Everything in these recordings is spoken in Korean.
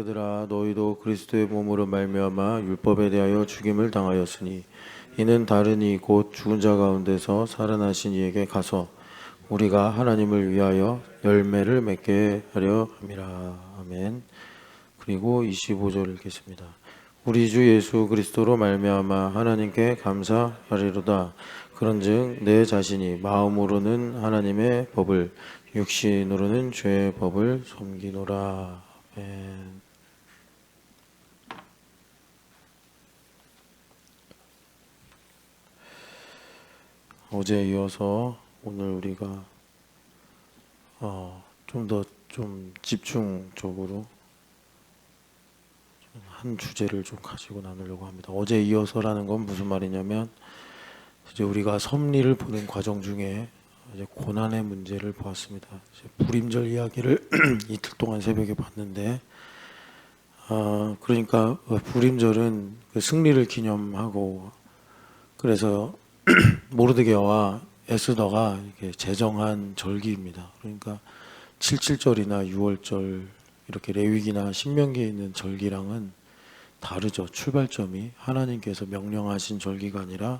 형제들아 너희도 그리스도의 몸으로 말미암아 율법에 대하여 죽임을 당하였으니 이는 다른 이 곧 죽은 자 가운데서 살아나신 이에게 가서 우리가 하나님을 위하여 열매를 맺게 하려 함이라. 아멘. 그리고 25절 읽겠습니다. 우리 주 예수 그리스도로 말미암아 하나님께 감사하리로다. 그런즉 내 자신이 마음으로는 하나님의 법을 육신으로는 죄의 법을 섬기노라. 아멘. 어제에 이어서 오늘 우리가 좀 더 좀 집중적으로 한 주제를 좀 가지고 나누려고 합니다. 어제 이어서라는 건 무슨 말이냐면 이제 우리가 섭리를 보는 과정 중에 이제 고난의 문제를 보았습니다. 이제 불임절 이야기를 이틀 동안 새벽에 봤는데 그러니까 불임절은 그 승리를 기념하고 그래서 모르드게와 에스더가 이렇게 제정한 절기입니다. 그러니까 77절이나 6월절 이렇게 레위기나 신명기에 있는 절기랑은 다르죠. 출발점이 하나님께서 명령하신 절기가 아니라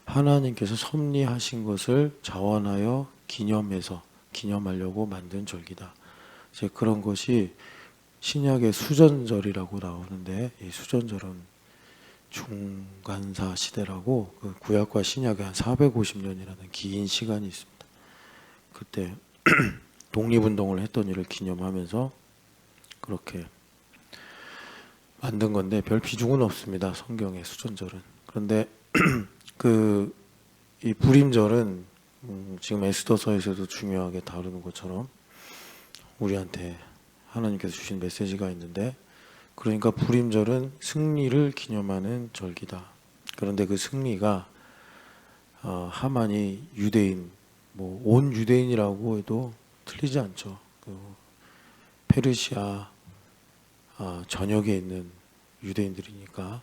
하나님께서 섭리하신 것을 자원하여 기념하려고 만든 절기다. 이제 그런 것이 신약의 수전절이라고 나오는데 이 수전절은 중간사 시대라고 그 구약과 신약의 한 450년이라는 긴 시간이 있습니다. 그때 독립운동을 했던 일을 기념하면서 그렇게 만든 건데 별 비중은 없습니다. 성경의 수전절은. 그런데 이 불임절은 지금 에스더서에서도 중요하게 다루는 것처럼 우리한테 하나님께서 주신 메시지가 있는데 그러니까 불임절은 승리를 기념하는 절기다. 그런데 그 승리가 하만이 유대인 뭐 온 유대인이라고 해도 틀리지 않죠. 그 페르시아 전역에 있는 유대인들이니까.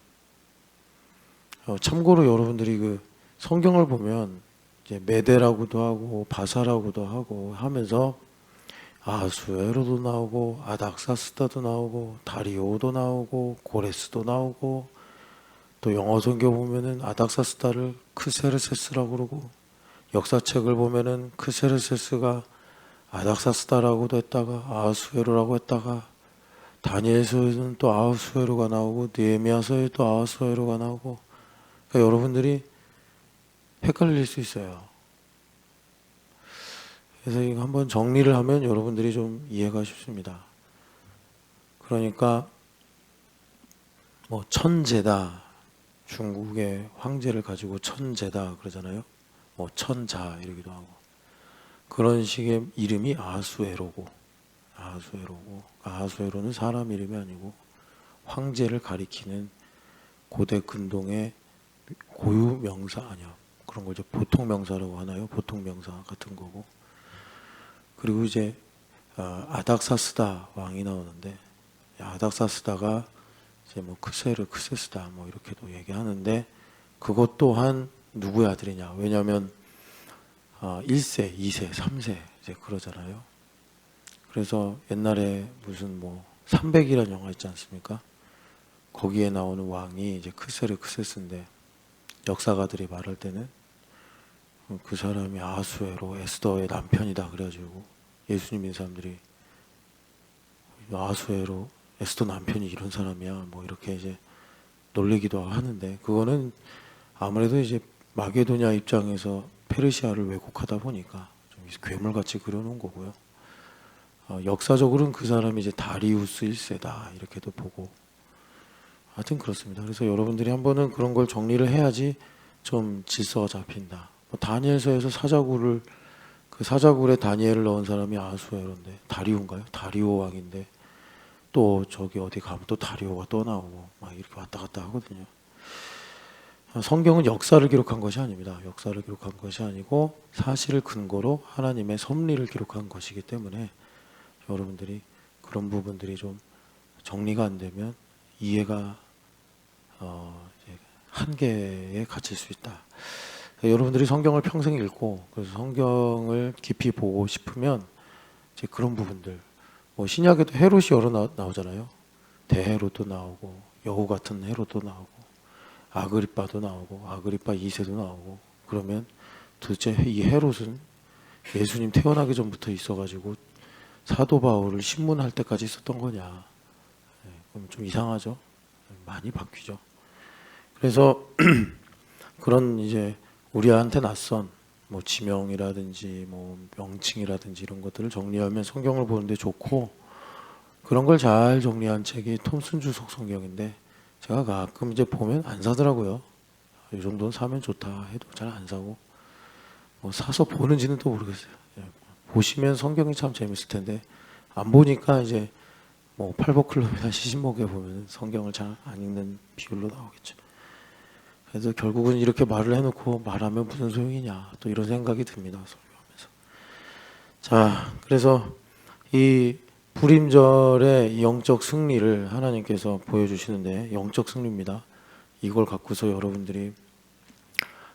참고로 여러분들이 그 성경을 보면 이제 메대라고도 하고 바사라고도 하고 하면서 아수에로도 나오고 아닥사스다도 나오고 다리오도 나오고 고레스도 나오고 또 영어 성경 보면은 아닥사스다를 크세르세스라고 그러고 역사책을 보면은 크세르세스가 아닥사스다라고도 했다가 아수에로라고 했다가 다니엘서에는 또 아수에로가 나오고 느헤미야서에 또 아수에로가 나오고 그러니까 여러분들이 헷갈릴 수 있어요. 그래서 이거 한번 정리를 하면 여러분들이 좀 이해가 쉽습니다. 그러니까 뭐 천제다 중국의 황제를 가지고 천제다 그러잖아요. 뭐 천자 이러기도 하고 그런 식의 이름이 아수에로고 아수에로는 사람 이름이 아니고 황제를 가리키는 고대 근동의 고유 명사 아니야. 그런 걸 이제 보통 명사라고 하나요? 보통 명사 같은 거고. 그리고 이제 아닥사스다 왕이 나오는데 아닥사스다가 이제 뭐 크세스다 뭐 이렇게도 얘기하는데 그것 또한 누구의 아들이냐? 왜냐하면 1세, 2세, 3세 이제 그러잖아요. 그래서 옛날에 무슨 뭐 300이라는 영화 있지 않습니까? 거기에 나오는 왕이 이제 크세스인데 역사가들이 말할 때는 그 사람이 아수에로 에스더의 남편이다 그래가지고 예수님 믿는 사람들이 아수에로 에스더 남편이 이런 사람이야 뭐 이렇게 이제 놀리기도 하는데 그거는 아무래도 이제 마게도냐 입장에서 페르시아를 왜곡하다 보니까 좀 괴물같이 그려놓은 거고요. 역사적으로는 그 사람이 이제 다리우스 1세다 이렇게도 보고 하여튼 그렇습니다. 그래서 여러분들이 한번은 그런 걸 정리를 해야지 좀 질서가 잡힌다. 다니엘서에서 그 사자굴에 다니엘을 넣은 사람이 아수에로인데 다리오인가요? 다리오 왕인데 또 저기 어디 가면 또 다리오가 또 나오고 막 이렇게 왔다 갔다 하거든요. 성경은 역사를 기록한 것이 아닙니다. 역사를 기록한 것이 아니고 사실을 근거로 하나님의 섭리를 기록한 것이기 때문에 여러분들이 그런 부분들이 좀 정리가 안 되면 이해가 한계에 갇힐 수 있다. 여러분들이 성경을 평생 읽고 그래서 성경을 깊이 보고 싶으면 이제 그런 부분들 뭐 신약에도 헤롯이 여러 나오잖아요. 대헤롯도 나오고 여우 같은 헤롯도 나오고 아그리빠도 나오고 아그리빠 2세도 나오고 그러면 도대체 이 헤롯은 예수님 태어나기 전부터 있어가지고 사도 바울을 신문할 때까지 있었던 거냐? 그럼 좀 이상하죠. 많이 바뀌죠. 그래서 그런 이제 우리한테 낯선 뭐 지명이라든지 뭐 명칭이라든지 이런 것들을 정리하면 성경을 보는데 좋고, 그런 걸 잘 정리한 책이 톰슨 주석 성경인데 제가 가끔 이제 보면 안 사더라고요. 이 정도는 사면 좋다 해도 잘 안 사고, 뭐 사서 보는지는 또 모르겠어요. 보시면 성경이 참 재밌을 텐데 안 보니까 이제 뭐 팔복클럽이나 시신목에 보면 성경을 잘 안 읽는 비율로 나오겠죠. 그래서 결국은 이렇게 말을 해놓고 말하면 무슨 소용이냐 또 이런 생각이 듭니다. 설교하면서. 자, 그래서 이 불임절의 영적 승리를 하나님께서 보여주시는데, 영적 승리입니다. 이걸 갖고서 여러분들이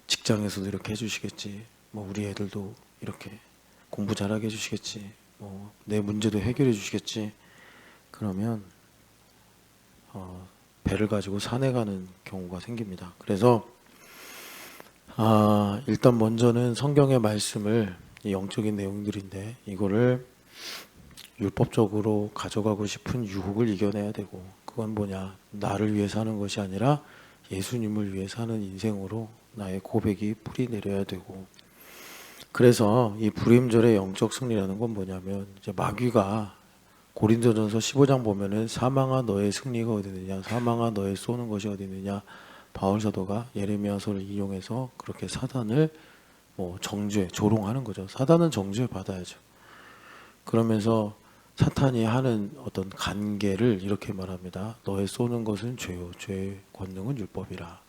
직장에서도 이렇게 해주시겠지, 뭐 우리 애들도 이렇게 공부 잘하게 해주시겠지, 뭐 내 문제도 해결해 주시겠지, 그러면 배를 가지고 산에 가는 경우가 생깁니다. 그래서 일단 먼저는 성경의 말씀을, 이 영적인 내용들인데 이거를 율법적으로 가져가고 싶은 유혹을 이겨내야 되고, 그건 뭐냐, 나를 위해 사는 것이 아니라 예수님을 위해 사는 인생으로 나의 고백이 뿌리 내려야 되고, 그래서 이 불임절의 영적 승리라는 건 뭐냐면, 이제 마귀가 고린도전서 15장 보면은 사망아 너의 승리가 어디 있느냐, 사망아 너의 쏘는 것이 어디 있느냐, 바울 사도가 예레미야서를 이용해서 그렇게 사단을 뭐 정죄, 조롱하는 거죠. 사단은 정죄 받아야죠. 그러면서 사탄이 하는 어떤 관계를 이렇게 말합니다. 너의 쏘는 것은 죄요, 죄의 권능은 율법이라.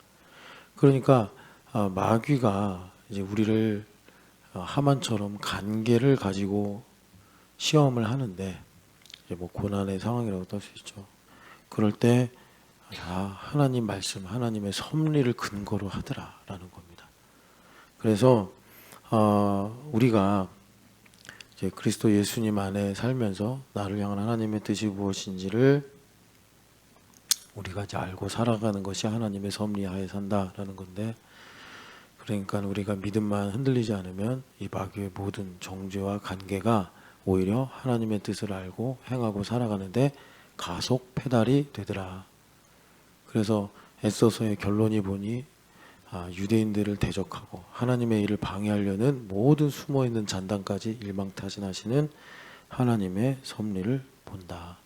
그러니까 마귀가 이제 우리를 하만처럼 관계를 가지고 시험을 하는데, 이제 뭐 고난의 상황이라고 할 수 있죠. 그럴 때 하나님 말씀, 하나님의 섭리를 근거로 하더라라는 겁니다. 그래서 우리가 이제 그리스도 예수님 안에 살면서 나를 향한 하나님의 뜻이 무엇인지를 우리가 이제 알고 살아가는 것이 하나님의 섭리하에 산다라는 건데, 그러니까 우리가 믿음만 흔들리지 않으면 이 마귀의 모든 정죄와 관계가 오히려 하나님의 뜻을 알고 행하고 살아가는데 가속 페달이 되더라. 그래서 에서서의 결론이 보니 유대인들을 대적하고 하나님의 일을 방해하려는 모든 숨어있는 잔당까지 일망타진하시는 하나님의 섭리를 본다.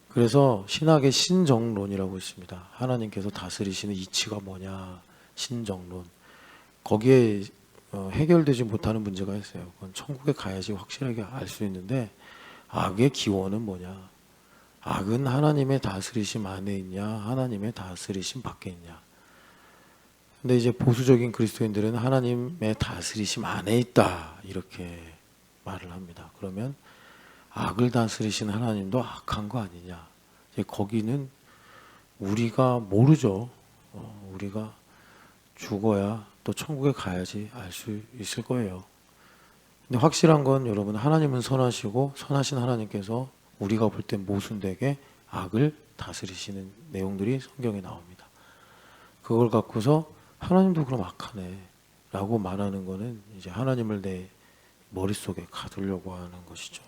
그래서 신학의 신정론이라고 있습니다. 하나님께서 다스리시는 이치가 뭐냐, 신정론. 거기에 해결되지 못하는 문제가 있어요. 그건 천국에 가야지 확실하게 알 수 있는데, 악의 기원은 뭐냐, 악은 하나님의 다스리심 안에 있냐, 하나님의 다스리심 밖에 있냐. 근데 이제 보수적인 그리스도인들은 하나님의 다스리심 안에 있다 이렇게 말을 합니다. 그러면 악을 다스리신 하나님도 악한 거 아니냐. 이제 거기는 우리가 모르죠. 우리가 죽어야 또 천국에 가야지 알 수 있을 거예요. 근데 확실한 건 여러분, 하나님은 선하시고 선하신 하나님께서 우리가 볼 때 모순되게 악을 다스리시는 내용들이 성경에 나옵니다. 그걸 갖고서 하나님도 그럼 악하네 라고 말하는 거는 이제 하나님을 내 머릿속에 가두려고 하는 것이죠.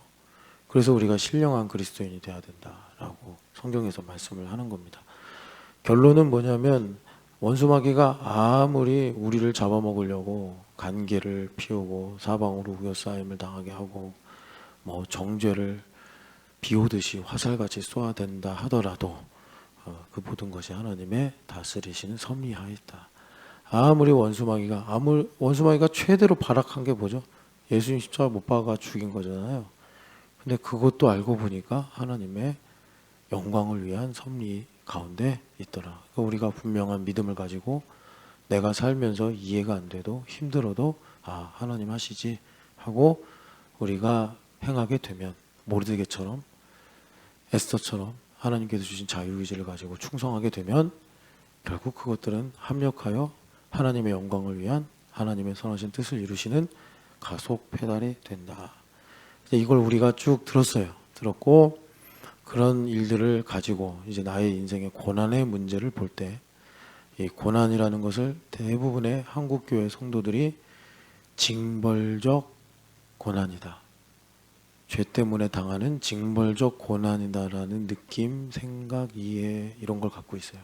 그래서 우리가 신령한 그리스도인이 돼야 된다라고 성경에서 말씀을 하는 겁니다. 결론은 뭐냐면, 원수마귀가 아무리 우리를 잡아먹으려고 간계를 피우고 사방으로 우겨싸임을 당하게 하고 뭐 정죄를 비오듯이 화살같이 쏘아댄다 하더라도 그 모든 것이 하나님의 다스리시는 섭리하에 있다. 아무리 원수마귀가 최대로 발악한 게 뭐죠? 예수님 십자가 못 박아 죽인 거잖아요. 근데 그것도 알고 보니까 하나님의 영광을 위한 섭리 가운데 있더라. 그러니까 우리가 분명한 믿음을 가지고 내가 살면서 이해가 안 돼도 힘들어도 하나님 하시지 하고 우리가 행하게 되면, 모르드게처럼 에스더처럼 하나님께서 주신 자유의지를 가지고 충성하게 되면 결국 그것들은 합력하여 하나님의 영광을 위한 하나님의 선하신 뜻을 이루시는 가속 페달이 된다. 이걸 우리가 쭉 들었어요. 들었고 그런 일들을 가지고 이제 나의 인생의 고난의 문제를 볼 때 이 고난이라는 것을 대부분의 한국교회 성도들이 징벌적 고난이다. 죄 때문에 당하는 징벌적 고난이다라는 느낌, 생각, 이해 이런 걸 갖고 있어요.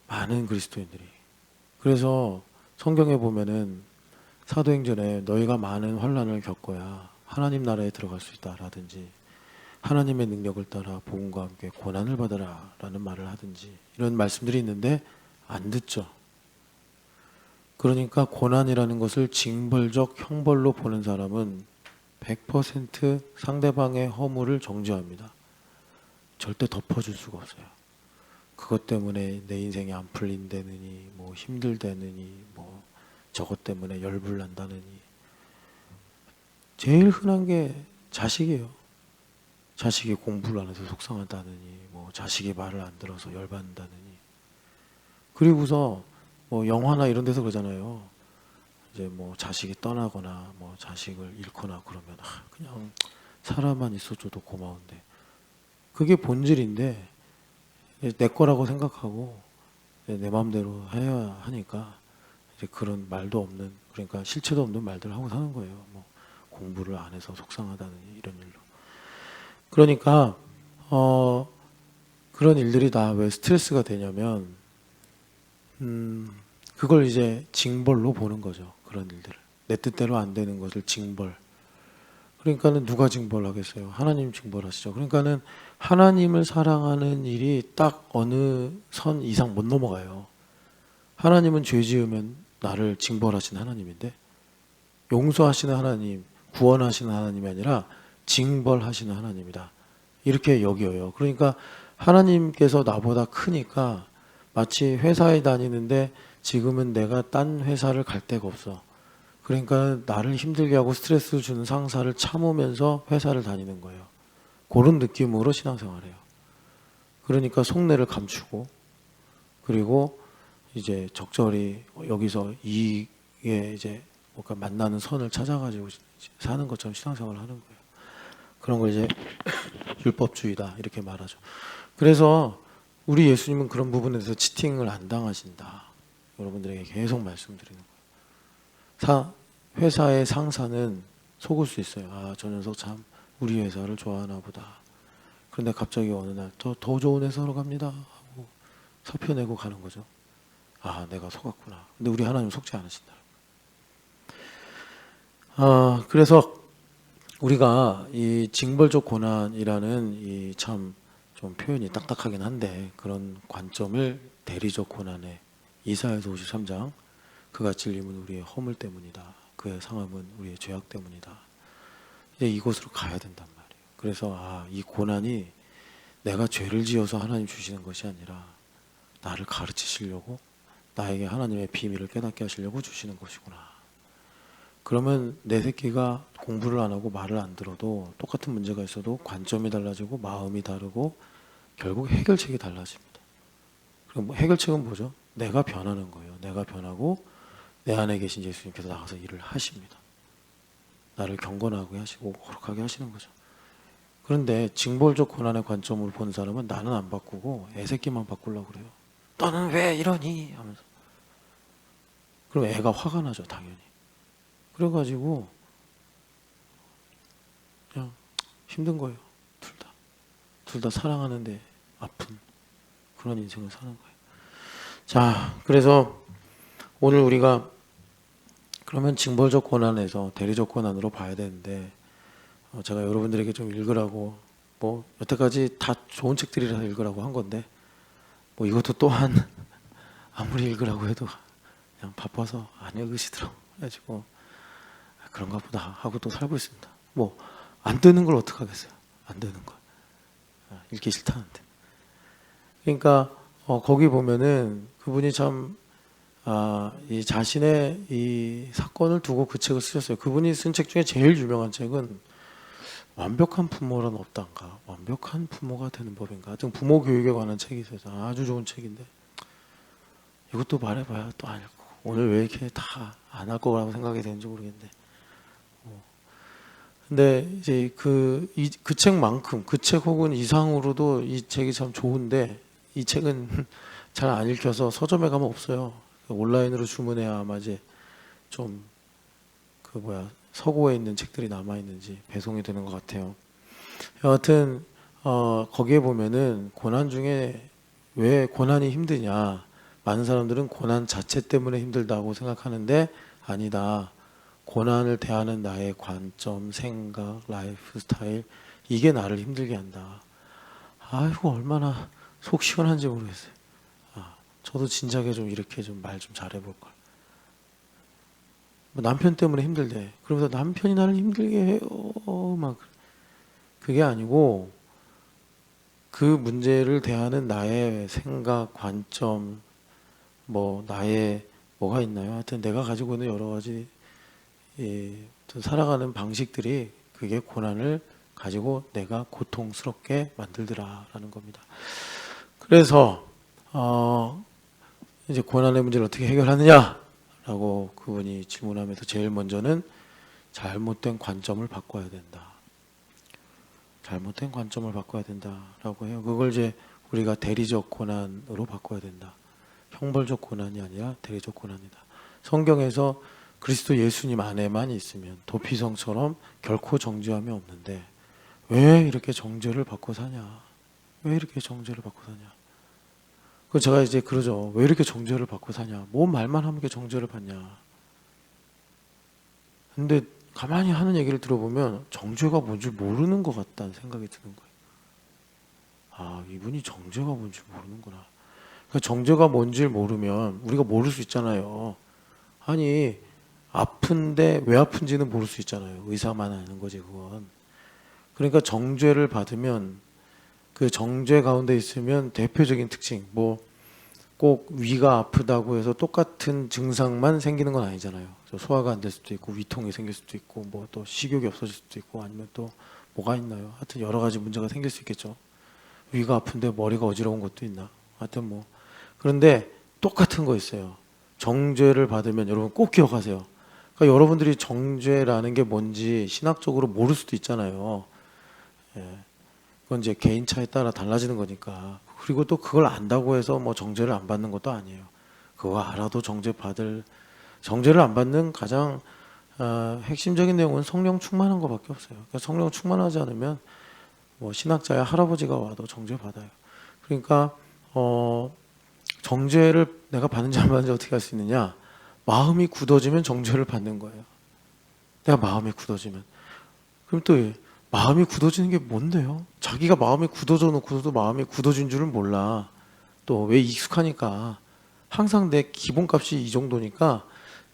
많은 그리스도인들이. 그래서 성경에 보면은 사도행전에 너희가 많은 환난을 겪어야 하나님 나라에 들어갈 수 있다라든지 하나님의 능력을 따라 복음과 함께 고난을 받아라 라는 말을 하든지 이런 말씀들이 있는데 안 듣죠. 그러니까 고난이라는 것을 징벌적 형벌로 보는 사람은 100% 상대방의 허물을 정죄합니다. 절대 덮어줄 수가 없어요. 그것 때문에 내 인생이 안 풀린다느니 뭐 힘들다느니 뭐 저것 때문에 열불난다느니. 제일 흔한 게 자식이에요. 자식이 공부를 안 해서 속상하다느니 뭐 자식이 말을 안 들어서 열받는다느니. 그리고서 뭐 영화나 이런 데서 그러잖아요. 이제 뭐 자식이 떠나거나 뭐 자식을 잃거나 그러면 그냥 사람만 있어줘도 고마운데 그게 본질인데 내 거라고 생각하고 내 마음대로 해야 하니까 이제 그런 말도 없는, 그러니까 실체도 없는 말들을 하고 사는 거예요. 뭐 공부를 안 해서 속상하다느니 이런 일로. 그러니까 그런 일들이 다 왜 스트레스가 되냐면 그걸 이제 징벌로 보는 거죠. 그런 일들을 내 뜻대로 안 되는 것을 징벌. 그러니까는 누가 징벌하겠어요? 하나님 징벌하시죠. 그러니까는 하나님을 사랑하는 일이 딱 어느 선 이상 못 넘어가요. 하나님은 죄 지으면 나를 징벌하시는 하나님인데 용서하시는 하나님, 구원하시는 하나님이 아니라 징벌하시는 하나님이다. 이렇게 여겨요. 그러니까 하나님께서 나보다 크니까 마치 회사에 다니는데 지금은 내가 딴 회사를 갈 데가 없어. 그러니까 나를 힘들게 하고 스트레스 주는 상사를 참으면서 회사를 다니는 거예요. 그런 느낌으로 신앙생활해요. 그러니까 속내를 감추고 그리고 이제 적절히 여기서 이익에 이제 뭔가 만나는 선을 찾아가지고 사는 것처럼 신앙생활을 하는 거예요. 그런 걸 이제 율법주의다 이렇게 말하죠. 그래서 우리 예수님은 그런 부분에 대해서 치팅을 안 당하신다. 여러분들에게 계속 말씀드리는 거예요. 회사의 상사는 속을 수 있어요. 아, 저 녀석 참 우리 회사를 좋아하나 보다. 그런데 갑자기 어느 날 더 좋은 회사로 갑니다 하고 사표 내고 가는 거죠. 아, 내가 속았구나. 근데 우리 하나님 속지 않으신다. 그래서 우리가 이 징벌적 고난이라는 이 참 좀 표현이 딱딱하긴 한데 그런 관점을 대리적 고난에 이사야서 53장 그가 찔림은 우리의 허물 때문이다. 그의 상함은 우리의 죄악 때문이다. 이제 이곳으로 가야 된단 말이에요. 그래서 이 고난이 내가 죄를 지어서 하나님 주시는 것이 아니라 나를 가르치시려고 나에게 하나님의 비밀을 깨닫게 하시려고 주시는 것이구나. 그러면 내 새끼가 공부를 안 하고 말을 안 들어도 똑같은 문제가 있어도 관점이 달라지고 마음이 다르고 결국 해결책이 달라집니다. 그럼 뭐 해결책은 뭐죠? 내가 변하는 거예요. 내가 변하고 내 안에 계신 예수님께서 나가서 일을 하십니다. 나를 경건하게 하시고 거룩하게 하시는 거죠. 그런데 징벌적 고난의 관점으로 본 사람은 나는 안 바꾸고 애새끼만 바꾸려고 그래요. 너는 왜 이러니? 하면서. 그럼 애가 화가 나죠, 당연히. 그래가지고 그냥 힘든 거예요. 둘 다 사랑하는데 아픈 그런 인생을 사는 거예요. 자, 그래서 오늘 우리가 그러면 징벌적 고난에서 대리적 고난으로 봐야 되는데 제가 여러분들에게 좀 읽으라고 뭐 여태까지 다 좋은 책들이라서 읽으라고 한 건데 뭐 이것도 또한 아무리 읽으라고 해도 그냥 바빠서 안 읽으시더라고. 그래가지고 그런가 보다 하고 또 살고 있습니다. 뭐 안 되는 걸 어떡하겠어요. 안 되는 걸. 읽기 싫다는데. 그러니까 거기 보면은 그분이 참 이 자신의 이 사건을 두고 그 책을 쓰셨어요. 그분이 쓴 책 중에 제일 유명한 책은 완벽한 부모란 없단가, 완벽한 부모가 되는 법인가, 하여튼 부모 교육에 관한 책이 있어서 아주 좋은 책인데 이것도 말해봐야 또 안 읽고 오늘 왜 이렇게 다 안 할 거라고 생각이 되는지 모르겠는데 근데 이제 그 책만큼 그 책 혹은 이상으로도 이 책이 참 좋은데 이 책은 잘 안 읽혀서 서점에 가면 없어요. 온라인으로 주문해야 아마 이제 좀 그 서고에 있는 책들이 남아 있는지 배송이 되는 것 같아요. 여하튼 거기에 보면은 고난 중에 왜 고난이 힘드냐? 많은 사람들은 고난 자체 때문에 힘들다고 생각하는데 아니다. 고난을 대하는 나의 관점, 생각, 라이프 스타일 이게 나를 힘들게 한다. 아이고 얼마나 속 시원한지 모르겠어요. 저도 진작에 좀 이렇게 좀 말 좀 잘해볼 걸. 뭐 남편 때문에 힘들대. 그러면서 남편이 나를 힘들게 해요. 막 그게 아니고 그 문제를 대하는 나의 생각, 관점, 뭐 나의 뭐가 있나요? 하여튼 내가 가지고 있는 여러 가지 살아가는 방식들이 그게 고난을 가지고 내가 고통스럽게 만들더라라는 겁니다. 그래서 이제 고난의 문제를 어떻게 해결하느냐라고 그분이 질문하면서 제일 먼저는 잘못된 관점을 바꿔야 된다. 잘못된 관점을 바꿔야 된다라고 해요. 그걸 이제 우리가 대리적 고난으로 바꿔야 된다. 형벌적 고난이 아니라 대리적 고난이다. 성경에서 그리스도 예수님 안에만 있으면 도피성처럼 결코 정죄함이 없는데 왜 이렇게 정죄를 받고 사냐? 왜 이렇게 정죄를 받고 사냐? 그 제가 이제 그러죠. 왜 이렇게 정죄를 받고 사냐? 뭔 말만 하면 이렇게 정죄를 받냐? 근데 가만히 하는 얘기를 들어보면 정죄가 뭔지 모르는 것 같다는 생각이 드는 거예요. 아, 이분이 정죄가 뭔지 모르는구나. 그러니까 정죄가 뭔지 모르면 우리가 모를 수 있잖아요. 아니, 아픈데 왜 아픈지는 모를 수 있잖아요. 의사만 아는 거지, 그건. 그러니까 정죄를 받으면 그 정죄 가운데 있으면 대표적인 특징, 뭐 꼭 위가 아프다고 해서 똑같은 증상만 생기는 건 아니잖아요. 소화가 안 될 수도 있고 위통이 생길 수도 있고 뭐 또 식욕이 없어질 수도 있고 아니면 또 뭐가 있나요? 하여튼 여러 가지 문제가 생길 수 있겠죠. 위가 아픈데 머리가 어지러운 것도 있나? 하여튼 뭐 그런데 똑같은 거 있어요. 정죄를 받으면 여러분 꼭 기억하세요. 그러니까 여러분들이 정죄라는 게 뭔지 신학적으로 모를 수도 있잖아요. 예. 그건 이제 개인 차에 따라 달라지는 거니까. 그리고 또 그걸 안다고 해서 뭐 정죄를 안 받는 것도 아니에요. 그거 알아도 정죄를 안 받는 가장 핵심적인 내용은 성령 충만한 것밖에 없어요. 그러니까 성령 충만하지 않으면 뭐 신학자의 할아버지가 와도 정죄 받아요. 그러니까 정죄를 내가 받는지 안 받는지 어떻게 할 수 있느냐? 마음이 굳어지면 정죄를 받는 거예요. 내가 마음이 굳어지면. 그럼 또 마음이 굳어지는 게 뭔데요? 자기가 마음이 굳어져 놓고서도 마음이 굳어진 줄을 몰라. 또 왜 익숙하니까. 항상 내 기본값이 이 정도니까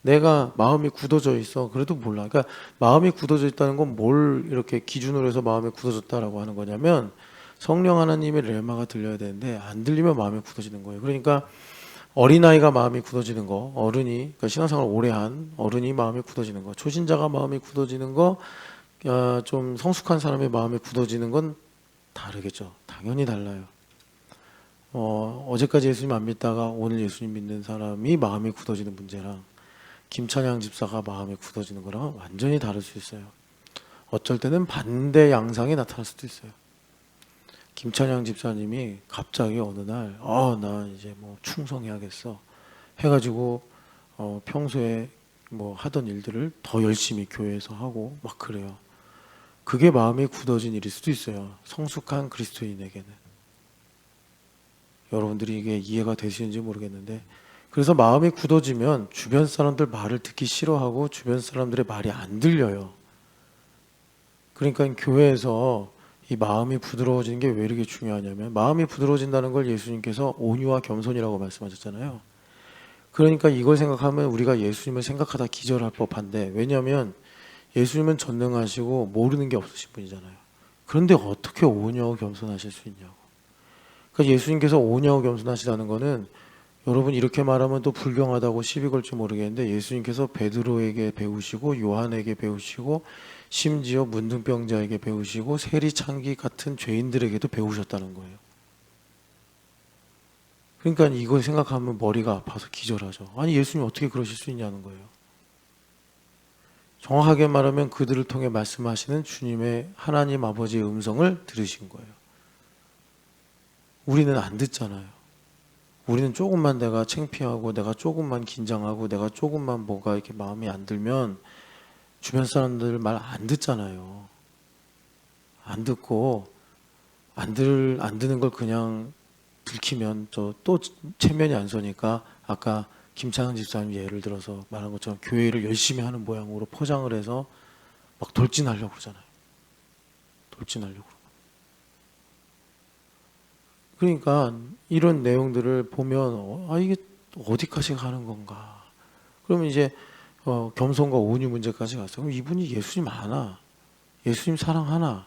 내가 마음이 굳어져 있어. 그래도 몰라. 그러니까 마음이 굳어져 있다는 건 뭘 이렇게 기준으로 해서 마음이 굳어졌다라고 하는 거냐면 성령 하나님의 렐마가 들려야 되는데 안 들리면 마음이 굳어지는 거예요. 그러니까 어린아이가 마음이 굳어지는 거, 어른이, 그러니까 신앙생활 오래 한 어른이 마음이 굳어지는 거, 초신자가 마음이 굳어지는 거, 좀 성숙한 사람의 마음이 굳어지는 건 다르겠죠. 당연히 달라요. 어제까지 예수님 안 믿다가 오늘 예수님 믿는 사람이 마음이 굳어지는 문제랑 김찬양 집사가 마음이 굳어지는 거랑 완전히 다를 수 있어요. 어쩔 때는 반대 양상이 나타날 수도 있어요. 김찬양 집사님이 갑자기 어느 날, 나 이제 뭐 충성해야겠어 해가지고 평소에 뭐 하던 일들을 더 열심히 교회에서 하고 막 그래요. 그게 마음이 굳어진 일일 수도 있어요. 성숙한 그리스도인에게는. 여러분들이 이게 이해가 되시는지 모르겠는데 그래서 마음이 굳어지면 주변 사람들 말을 듣기 싫어하고 주변 사람들의 말이 안 들려요. 그러니까 교회에서 이 마음이 부드러워지는 게 왜 이렇게 중요하냐면 마음이 부드러워진다는 걸 예수님께서 온유와 겸손이라고 말씀하셨잖아요. 그러니까 이걸 생각하면 우리가 예수님을 생각하다 기절할 법한데 왜냐하면 예수님은 전능하시고 모르는 게 없으신 분이잖아요. 그런데 어떻게 온유하고 겸손하실 수 있냐고. 그러니까 예수님께서 온유하고 겸손하시다는 거는 여러분 이렇게 말하면 또 불경하다고 시비 걸지 모르겠는데 예수님께서 베드로에게 배우시고 요한에게 배우시고 심지어 문둥병자에게 배우시고 세리창기 같은 죄인들에게도 배우셨다는 거예요. 그러니까 이걸 생각하면 머리가 아파서 기절하죠. 아니 예수님 어떻게 그러실 수 있냐는 거예요. 정확하게 말하면 그들을 통해 말씀하시는 주님의 하나님 아버지의 음성을 들으신 거예요. 우리는 안 듣잖아요. 우리는 조금만 내가 창피하고 내가 조금만 긴장하고 내가 조금만 뭐가 이렇게 마음이 안 들면 주변 사람들 말 안 듣잖아요. 안 듣고 안 듣는 걸 그냥 들키면 또 체면이 안 서니까 아까 김창은 집사님 예를 들어서 말한 것처럼 교회를 열심히 하는 모양으로 포장을 해서 막 돌진하려고 그러잖아요. 돌진하려고. 그러니까 이런 내용들을 보면 이게 어디까지 가는 건가. 그러면 이제 겸손과 온유 문제까지 갔어요. 그럼 이분이 예수님 아나? 예수님 사랑하나?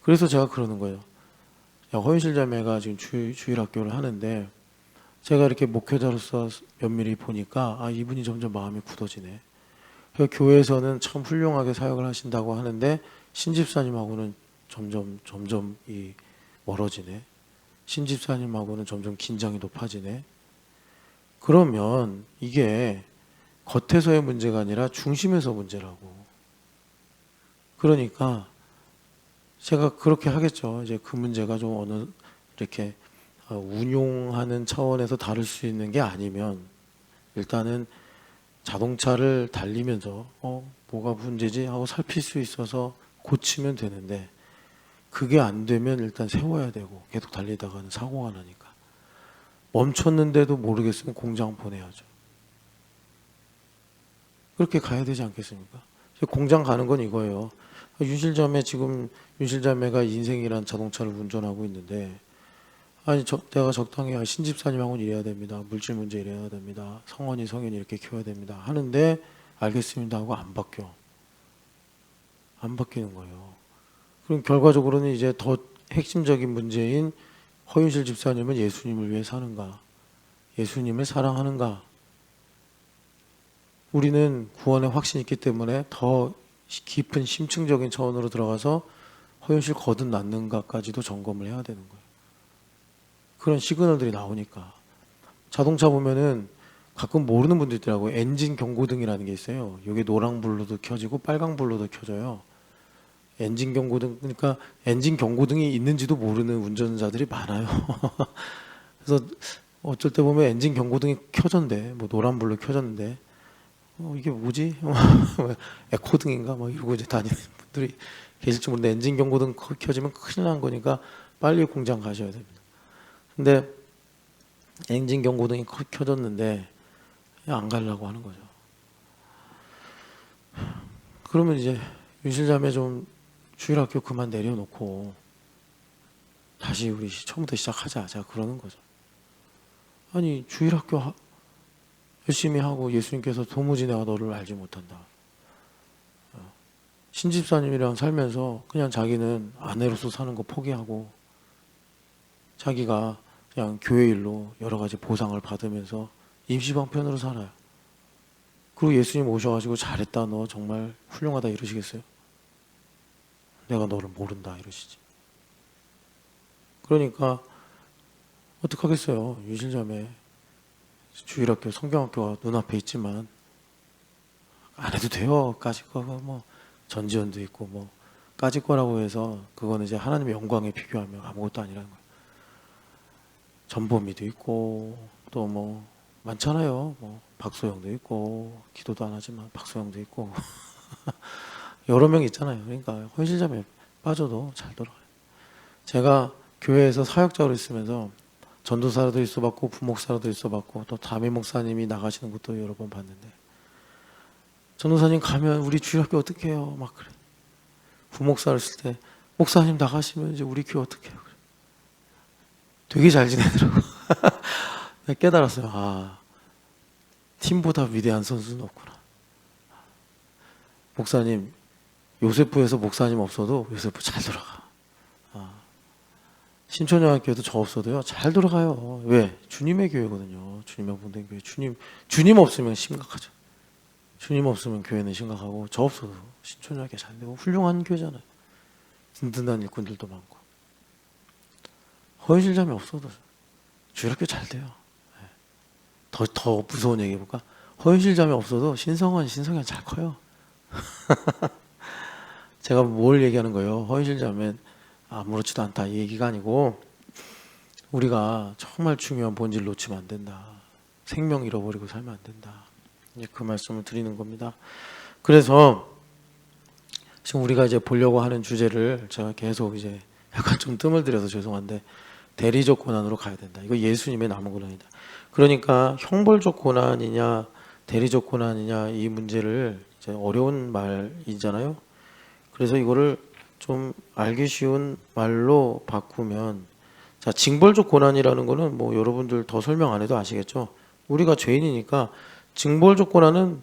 그래서 제가 그러는 거예요. 허윤실 자매가 지금 주일학교를 하는데 제가 이렇게 목회자로서 면밀히 보니까 이분이 점점 마음이 굳어지네. 교회에서는 참 훌륭하게 사역을 하신다고 하는데 신집사님하고는 점점 멀어지네. 신집사님하고는 점점 긴장이 높아지네. 그러면 이게 겉에서의 문제가 아니라 중심에서 문제라고. 그러니까 제가 그렇게 하겠죠. 이제 그 문제가 좀 어느 이렇게 운용하는 차원에서 다룰 수 있는 게 아니면 일단은 자동차를 달리면서 뭐가 문제지 하고 살필 수 있어서 고치면 되는데 그게 안 되면 일단 세워야 되고 계속 달리다가는 사고가 나니까 멈췄는데도 모르겠으면 공장 보내야죠. 그렇게 가야 되지 않겠습니까? 공장 가는 건 이거예요. 윤실자매가 인생이란 자동차를 운전하고 있는데 내가 적당히 신집사님하고는 이래야 됩니다. 물질 문제 이래야 됩니다. 성원이 이렇게 키워야 됩니다. 하는데 알겠습니다 하고 안 바뀌어. 안 바뀌는 거예요. 그럼 결과적으로는 이제 더 핵심적인 문제인 허윤실 집사님은 예수님을 위해 사는가? 예수님을 사랑하는가? 우리는 구원의 확신이 있기 때문에 더 깊은 심층적인 차원으로 들어가서 허윤실 거듭 낳는가까지도 점검을 해야 되는 거예요. 그런 시그널들이 나오니까. 자동차 보면은 가끔 모르는 분들 있더라고요. 엔진 경고등이라는 게 있어요. 이게 노랑불로도 켜지고 빨강불로도 켜져요. 엔진 경고등, 그러니까 엔진 경고등이 있는지도 모르는 운전자들이 많아요. 그래서 어쩔 때 보면 엔진 경고등이 켜졌는데, 뭐 노란불로 켜졌는데, 이게 뭐지? 에코등인가? 막 이러고 이제 다니는 분들이 계실지 모르는데 엔진 경고등 켜지면 큰일 난 거니까 빨리 공장 가셔야 됩니다. 근데 엔진 경고등이 켜졌는데 안 가려고 하는 거죠. 그러면 이제 윤실자매 좀 주일학교 그만 내려놓고 다시 우리 처음부터 시작하자. 제가 그러는 거죠. 아니 주일학교 열심히 하고 예수님께서 도무지 내가 너를 알지 못한다. 신집사님이랑 살면서 그냥 자기는 아내로서 사는 거 포기하고 자기가 그냥 교회 일로 여러 가지 보상을 받으면서 임시방편으로 살아요. 그리고 예수님 오셔가지고 잘했다 너 정말 훌륭하다 이러시겠어요? 내가 너를 모른다 이러시지. 그러니까 어떡하겠어요. 유실자매 주일학교 성경학교가 눈앞에 있지만 안 해도 돼요. 까짓거가 뭐 전지현도 있고 뭐 까짓거라고 해서 그거는 이제 하나님의 영광에 비교하면 아무것도 아니라는 거예요. 전보미도 있고 또 뭐 많잖아요. 뭐 박소영도 있고 기도도 안 하지만 박소영도 있고 여러 명 있잖아요. 그러니까 헌실자매 빠져도 잘 돌아가요. 제가 교회에서 사역자로 있으면서 전도사로도 있어봤고 부목사로도 있어봤고 또 담임 목사님이 나가시는 것도 여러 번 봤는데 전도사님 가면 우리 주일학교 어떻게 해요? 막 그래. 부목사를 쓸 때 목사님 나가시면 이제 우리 교회 어떻게 해요? 그래. 되게 잘 지내더라고. 깨달았어요. 팀보다 위대한 선수는 없구나. 목사님 요세프에서 목사님 없어도 요세프 잘 돌아가. 신촌영학교에도 저 없어도요 잘 돌아가요. 왜? 주님의 교회거든요. 주님의 본된 교회. 주님 없으면 심각하죠. 주님 없으면 교회는 심각하고 저 없어도 신촌영학교 잘 되고 훌륭한 교회잖아요. 든든한 일꾼들도 많고. 허윤실자매 없어도 주일학교 잘 돼요. 더 무서운 얘기 해볼까? 허윤실자매 없어도 신성현 잘 커요. 제가 뭘 얘기하는 거예요? 허위실자면 아무렇지도 않다 이 얘기가 아니고 우리가 정말 중요한 본질 놓치면 안 된다. 생명 잃어버리고 살면 안 된다. 이제 그 말씀을 드리는 겁니다. 그래서 지금 우리가 이제 보려고 하는 주제를 제가 계속 이제 약간 좀 뜸을 들여서 죄송한데 대리적 고난으로 가야 된다. 이거 예수님의 남은 고난이다. 그러니까 형벌적 고난이냐 대리적 고난이냐 이 문제를 이제 어려운 말이잖아요. 그래서 이거를 좀 알기 쉬운 말로 바꾸면 자, 징벌적 고난이라는 거는 뭐 여러분들 더 설명 안 해도 아시겠죠? 우리가 죄인이니까 징벌적 고난은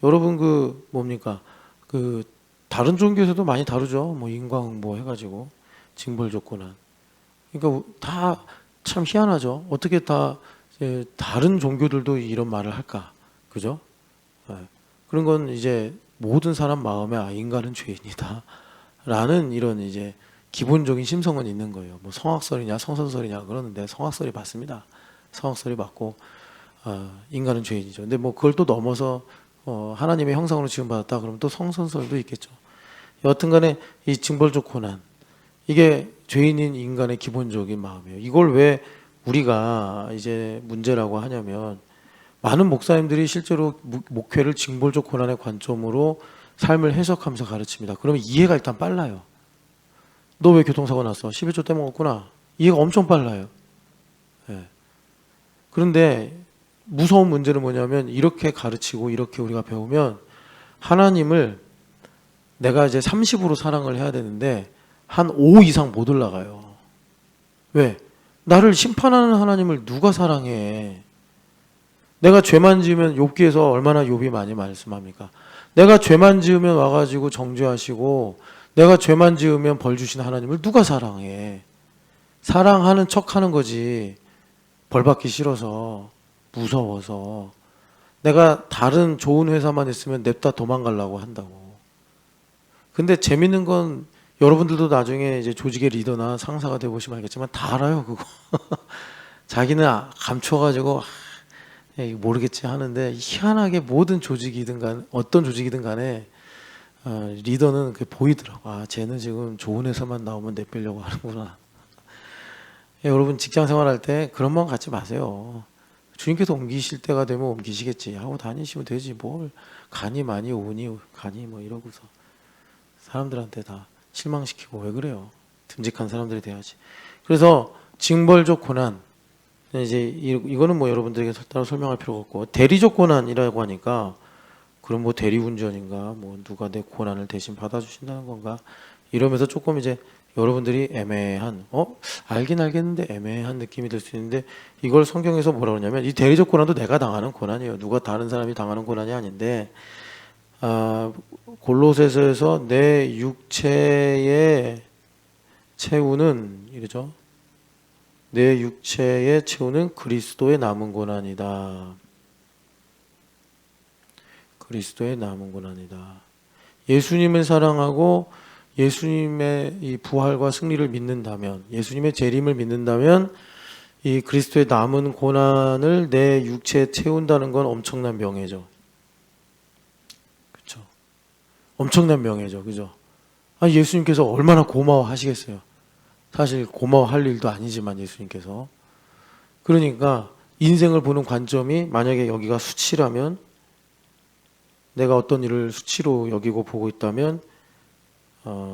여러분 그 뭡니까? 그 다른 종교에서도 많이 다루죠. 뭐 인과응보 해가지고 징벌적 고난. 그러니까 다 참 희한하죠. 어떻게 다 이제 다른 종교들도 이런 말을 할까? 그죠? 네. 그런 건 이제 모든 사람 마음에 아 인간은 죄인이다. 라는 이런 이제 기본적인 심성은 있는 거예요. 뭐 성악설이냐 성선설이냐 그러는데 성악설이 맞습니다. 성악설이 맞고 인간은 죄인이죠. 근데 뭐 그걸 또 넘어서 하나님의 형상으로 지음받았다 그러면 또 성선설도 있겠죠. 여하튼간에 이 징벌적 고난 이게 죄인인 인간의 기본적인 마음이에요. 이걸 왜 우리가 이제 문제라고 하냐면 많은 목사님들이 실제로 목회를 징벌적 고난의 관점으로 삶을 해석하면서 가르칩니다. 그러면 이해가 일단 빨라요. 너 왜 교통사고 났어? 11조 떼먹었구나. 이해가 엄청 빨라요. 예. 그런데 무서운 문제는 뭐냐면 이렇게 가르치고 이렇게 우리가 배우면 하나님을 내가 이제 30으로 사랑을 해야 되는데 한 5 이상 못 올라가요. 왜? 나를 심판하는 하나님을 누가 사랑해? 내가 죄만 지으면 욥기에서 얼마나 욥이 많이 말씀합니까? 내가 죄만 지으면 와가지고 정죄하시고 내가 죄만 지으면 벌 주신 하나님을 누가 사랑해? 사랑하는 척하는 거지. 벌 받기 싫어서 무서워서 내가 다른 좋은 회사만 있으면 냅다 도망가려고 한다고. 근데 재밌는 건 여러분들도 나중에 이제 조직의 리더나 상사가 돼 보시면 알겠지만 다 알아요 그거. 자기는 감춰가지고 모르겠지 하는데 희한하게 모든 조직이든 간에 어떤 조직이든 간에 리더는 그게 보이더라고. 아 쟤는 지금 좋은 회사만 나오면 내빼려고 하는구나. 여러분 직장 생활할 때 그런 마음 갖지 마세요. 주님께서 옮기실 때가 되면 옮기시겠지 하고 다니시면 되지 뭘 간이 많이 오니 간이 뭐 이러고서 사람들한테 다 실망시키고 왜 그래요. 듬직한 사람들이 돼야지. 그래서 징벌적 고난 이제 이거는 뭐 여러분들에게 따로 설명할 필요가 없고 대리적 고난이라고 하니까 그럼 뭐 대리운전인가 뭐 누가 내 고난을 대신 받아주신다는 건가 이러면서 조금 이제 여러분들이 애매한 알긴 알겠는데 애매한 느낌이 들 수 있는데 이걸 성경에서 뭐라 그러냐면 이 대리적 고난도 내가 당하는 고난이에요. 누가 다른 사람이 당하는 고난이 아닌데 골로새서에서 내 육체의 채우는 이러죠. 내 육체의 채우는 그리스도의 남은 고난이다. 그리스도의 남은 고난이다. 예수님을 사랑하고 예수님의 이 부활과 승리를 믿는다면, 예수님의 재림을 믿는다면 이 그리스도의 남은 고난을 내 육체에 채운다는 건 엄청난 명예죠. 그렇죠? 엄청난 명예죠. 그죠? 예수님께서 얼마나 고마워하시겠어요. 사실 고마워할 일도 아니지만 예수님께서. 그러니까 인생을 보는 관점이 만약에 여기가 수치라면 내가 어떤 일을 수치로 여기고 보고 있다면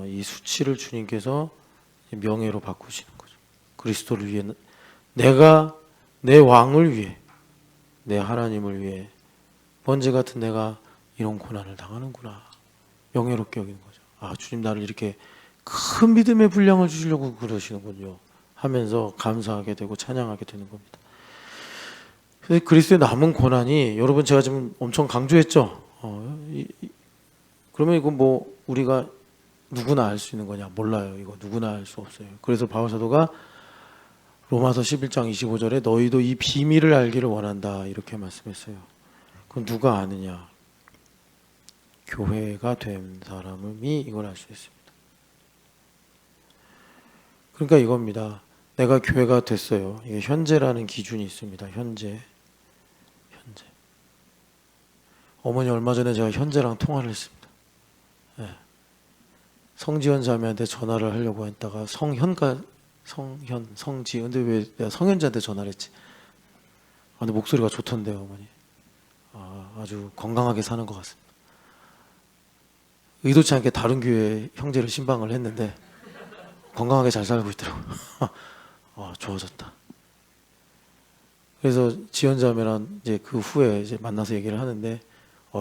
이 수치를 주님께서 명예로 바꾸시는 거죠. 그리스도를 위해 내가 내 왕을 위해 내 하나님을 위해 번제 같은 내가 이런 고난을 당하는구나. 명예롭게 여기는 거죠. 주님 나를 이렇게 큰 믿음의 분량을 주시려고 그러시는군요 하면서 감사하게 되고 찬양하게 되는 겁니다. 그래서 그리스도의 남은 고난이 여러분 제가 지금 엄청 강조했죠. 그러면 이거 뭐 우리가 누구나 알 수 있는 거냐? 몰라요. 이거 누구나 알 수 없어요. 그래서 바울 사도가 로마서 11장 25절에 너희도 이 비밀을 알기를 원한다 이렇게 말씀했어요. 그럼 누가 아느냐? 교회가 된 사람이 이걸 알 수 있습니다. 그러니까 이겁니다. 내가 교회가 됐어요. 이게 현재라는 기준이 있습니다. 현재. 어머니 얼마 전에 제가 현재랑 통화를 했습니다. 예. 성지현 자매한테 전화를 하려고 했다가 성지현. 근데 왜 내가 성현자한테 전화를 했지? 아, 근데 목소리가 좋던데요, 어머니. 아주 건강하게 사는 것 같습니다. 의도치 않게 다른 교회 형제를 신방을 했는데 건강하게 잘 살고 있더라고요. 좋아졌다. 그래서 지연자매랑 이제 그 후에 이제 만나서 얘기를 하는데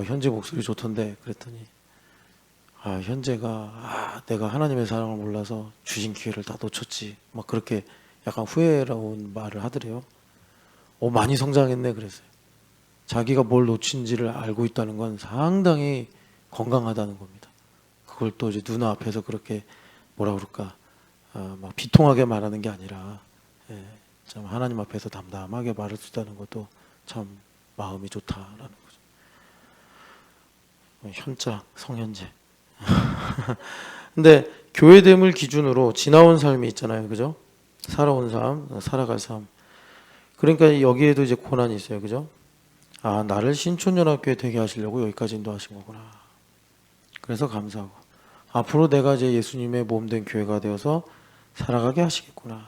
현재 목소리 좋던데 그랬더니 현재가 내가 하나님의 사랑을 몰라서 주신 기회를 다 놓쳤지. 막 그렇게 약간 후회라운 말을 하더래요. 많이 성장했네 그랬어요. 자기가 뭘 놓친지를 알고 있다는 건 상당히 건강하다는 겁니다. 그걸 또 이제 누나 앞에서 그렇게 뭐라 그럴까 막 비통하게 말하는 게 아니라 참 하나님 앞에서 담담하게 말할 수 있다는 것도 참 마음이 좋다라는 거죠. 현자 성현재. 근데 교회됨을 기준으로 지나온 삶이 있잖아요, 그죠? 살아온 삶, 살아갈 삶. 그러니까 여기에도 이제 고난이 있어요, 그죠? 나를 신촌연합교회 되게 하시려고 여기까지 인도하신 거구나. 그래서 감사하고 앞으로 내가 이제 예수님의 몸된 교회가 되어서 살아가게 하시겠구나.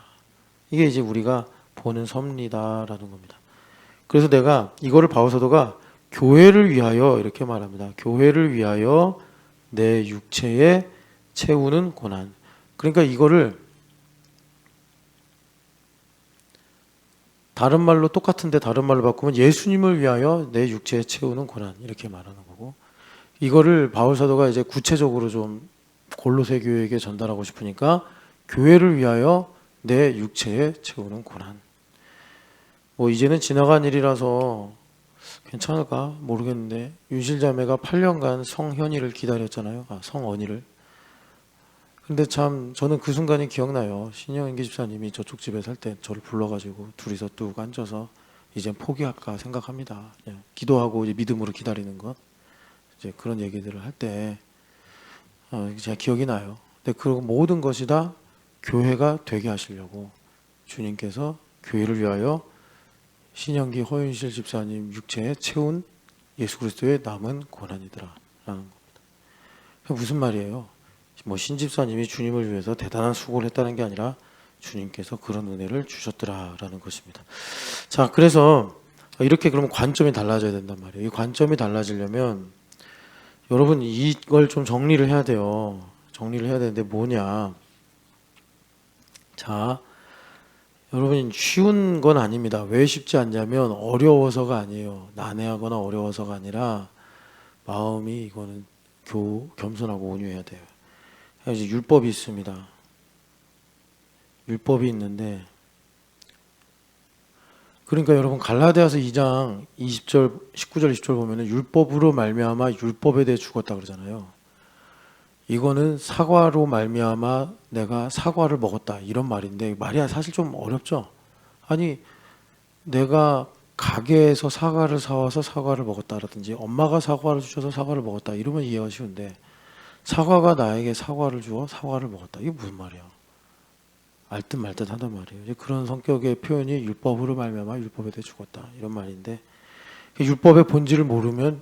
이게 이제 우리가 보는 섭리다라는 겁니다. 그래서 내가 이거를 바울사도가 교회를 위하여 이렇게 말합니다. 교회를 위하여 내 육체에 채우는 고난. 그러니까 이거를 다른 말로 똑같은데 다른 말로 바꾸면 예수님을 위하여 내 육체에 채우는 고난 이렇게 말하는 거고, 이거를 바울사도가 이제 구체적으로 좀 골로새 교회에게 전달하고 싶으니까 교회를 위하여 내 육체에 채우는 고난. 뭐 이제는 지나간 일이라서 괜찮을까 모르겠는데 윤실자매가 8년간 성현이를 기다렸잖아요. 성언이를. 근데 참 저는 그 순간이 기억나요. 신영인기 집사님이 저쪽 집에 살 때 저를 불러가지고 둘이서 뚝 앉아서 이젠 포기할까 생각합니다. 그냥 기도하고 이제 믿음으로 기다리는 것. 이제 그런 얘기들을 할 때 제가 기억이 나요. 근데 그 모든 것이 다 교회가 되게 하시려고 주님께서 교회를 위하여 신영기 허윤실 집사님 육체에 채운 예수 그리스도의 남은 고난이더라 라는 겁니다. 무슨 말이에요? 뭐 신집사님이 주님을 위해서 대단한 수고를 했다는 게 아니라 주님께서 그런 은혜를 주셨더라 라는 것입니다. 자, 그래서 이렇게 그러면 관점이 달라져야 된단 말이에요. 이 관점이 달라지려면 여러분 이걸 좀 정리를 해야 돼요. 정리를 해야 되는데 뭐냐. 자, 여러분 쉬운 건 아닙니다. 왜 쉽지 않냐면 어려워서가 아니에요. 난해하거나 어려워서가 아니라 마음이 이거는 겸손하고 온유해야 돼요. 이제 율법이 있습니다. 율법이 있는데 그러니까 여러분 갈라디아서 2장 20절, 19절, 20절 보면은 율법으로 말미암아 율법에 대해 죽었다 그러잖아요. 이거는 사과로 말미암아 내가 사과를 먹었다 이런 말인데 말이 사실 좀 어렵죠. 아니 내가 가게에서 사과를 사와서 사과를 먹었다라든지 엄마가 사과를 주셔서 사과를 먹었다 이러면 이해가 쉬운데 사과가 나에게 사과를 주어 사과를 먹었다 이게 무슨 말이야. 알듯 말듯 하단 말이에요. 이제 그런 성격의 표현이 율법으로 말미암아 율법에 대해 죽었다 이런 말인데 율법의 본질을 모르면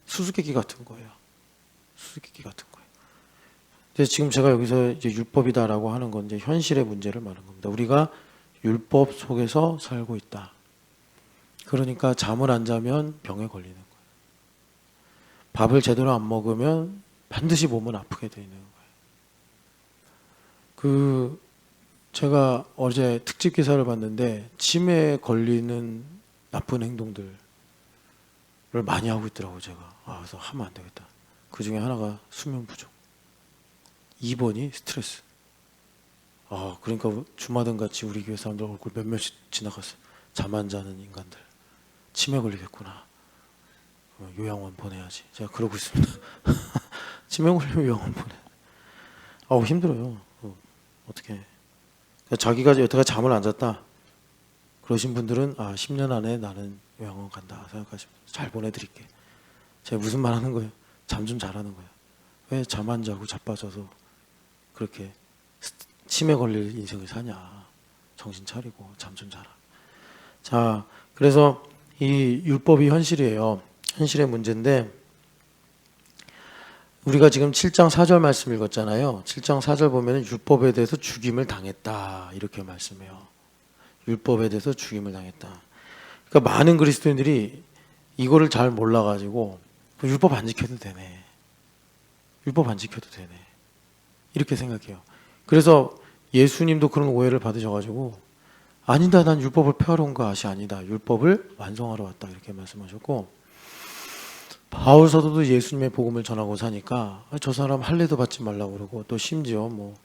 수수께끼 같은 거예요. 수수께끼 같은 거예요. 그래서 지금 제가 여기서 이제 율법이다라고 하는 건 이제 현실의 문제를 말하는 겁니다. 우리가 율법 속에서 살고 있다. 그러니까 잠을 안 자면 병에 걸리는 거예요. 밥을 제대로 안 먹으면 반드시 몸은 아프게 되는 거예요. 제가 어제 특집 기사를 봤는데 치매에 걸리는 나쁜 행동들을 많이 하고 있더라고요. 제가 그래서 하면 안 되겠다. 그 중에 하나가 수면 부족, 2번이 스트레스. 그러니까 주마등 같이 우리 교회 사람들 얼굴 몇몇이 지나갔어요. 잠 안 자는 인간들 치매 걸리겠구나. 요양원 보내야지. 제가 그러고 있습니다. 치매 걸리면 요양원 보내. 힘들어요. 어떻게? 자기가 여태가 잠을 안 잤다. 그러신 분들은 10년 안에 나는 요양원 간다 생각하시면 잘 보내드릴게. 제가 무슨 말 하는 거예요? 잠 좀 자라는 거예요. 왜 잠 안 자고 자빠져서 그렇게 치매 걸릴 인생을 사냐. 정신 차리고 잠 좀 자라. 자, 그래서 이 율법이 현실이에요. 현실의 문제인데 우리가 지금 7장 4절 말씀 읽었잖아요. 7장 4절 보면 율법에 대해서 죽임을 당했다 이렇게 말씀해요. 율법에 대해서 죽임을 당했다. 그러니까 많은 그리스도인들이 이거를 잘 몰라가지고 율법 안 지켜도 되네. 율법 안 지켜도 되네. 이렇게 생각해요. 그래서 예수님도 그런 오해를 받으셔가지고 아니다, 난 율법을 폐하러 온 것이 아니다. 율법을 완성하러 왔다 이렇게 말씀하셨고, 바울 사도도 예수님의 복음을 전하고 사니까 저 사람 할례도 받지 말라고 그러고, 또 심지어 뭐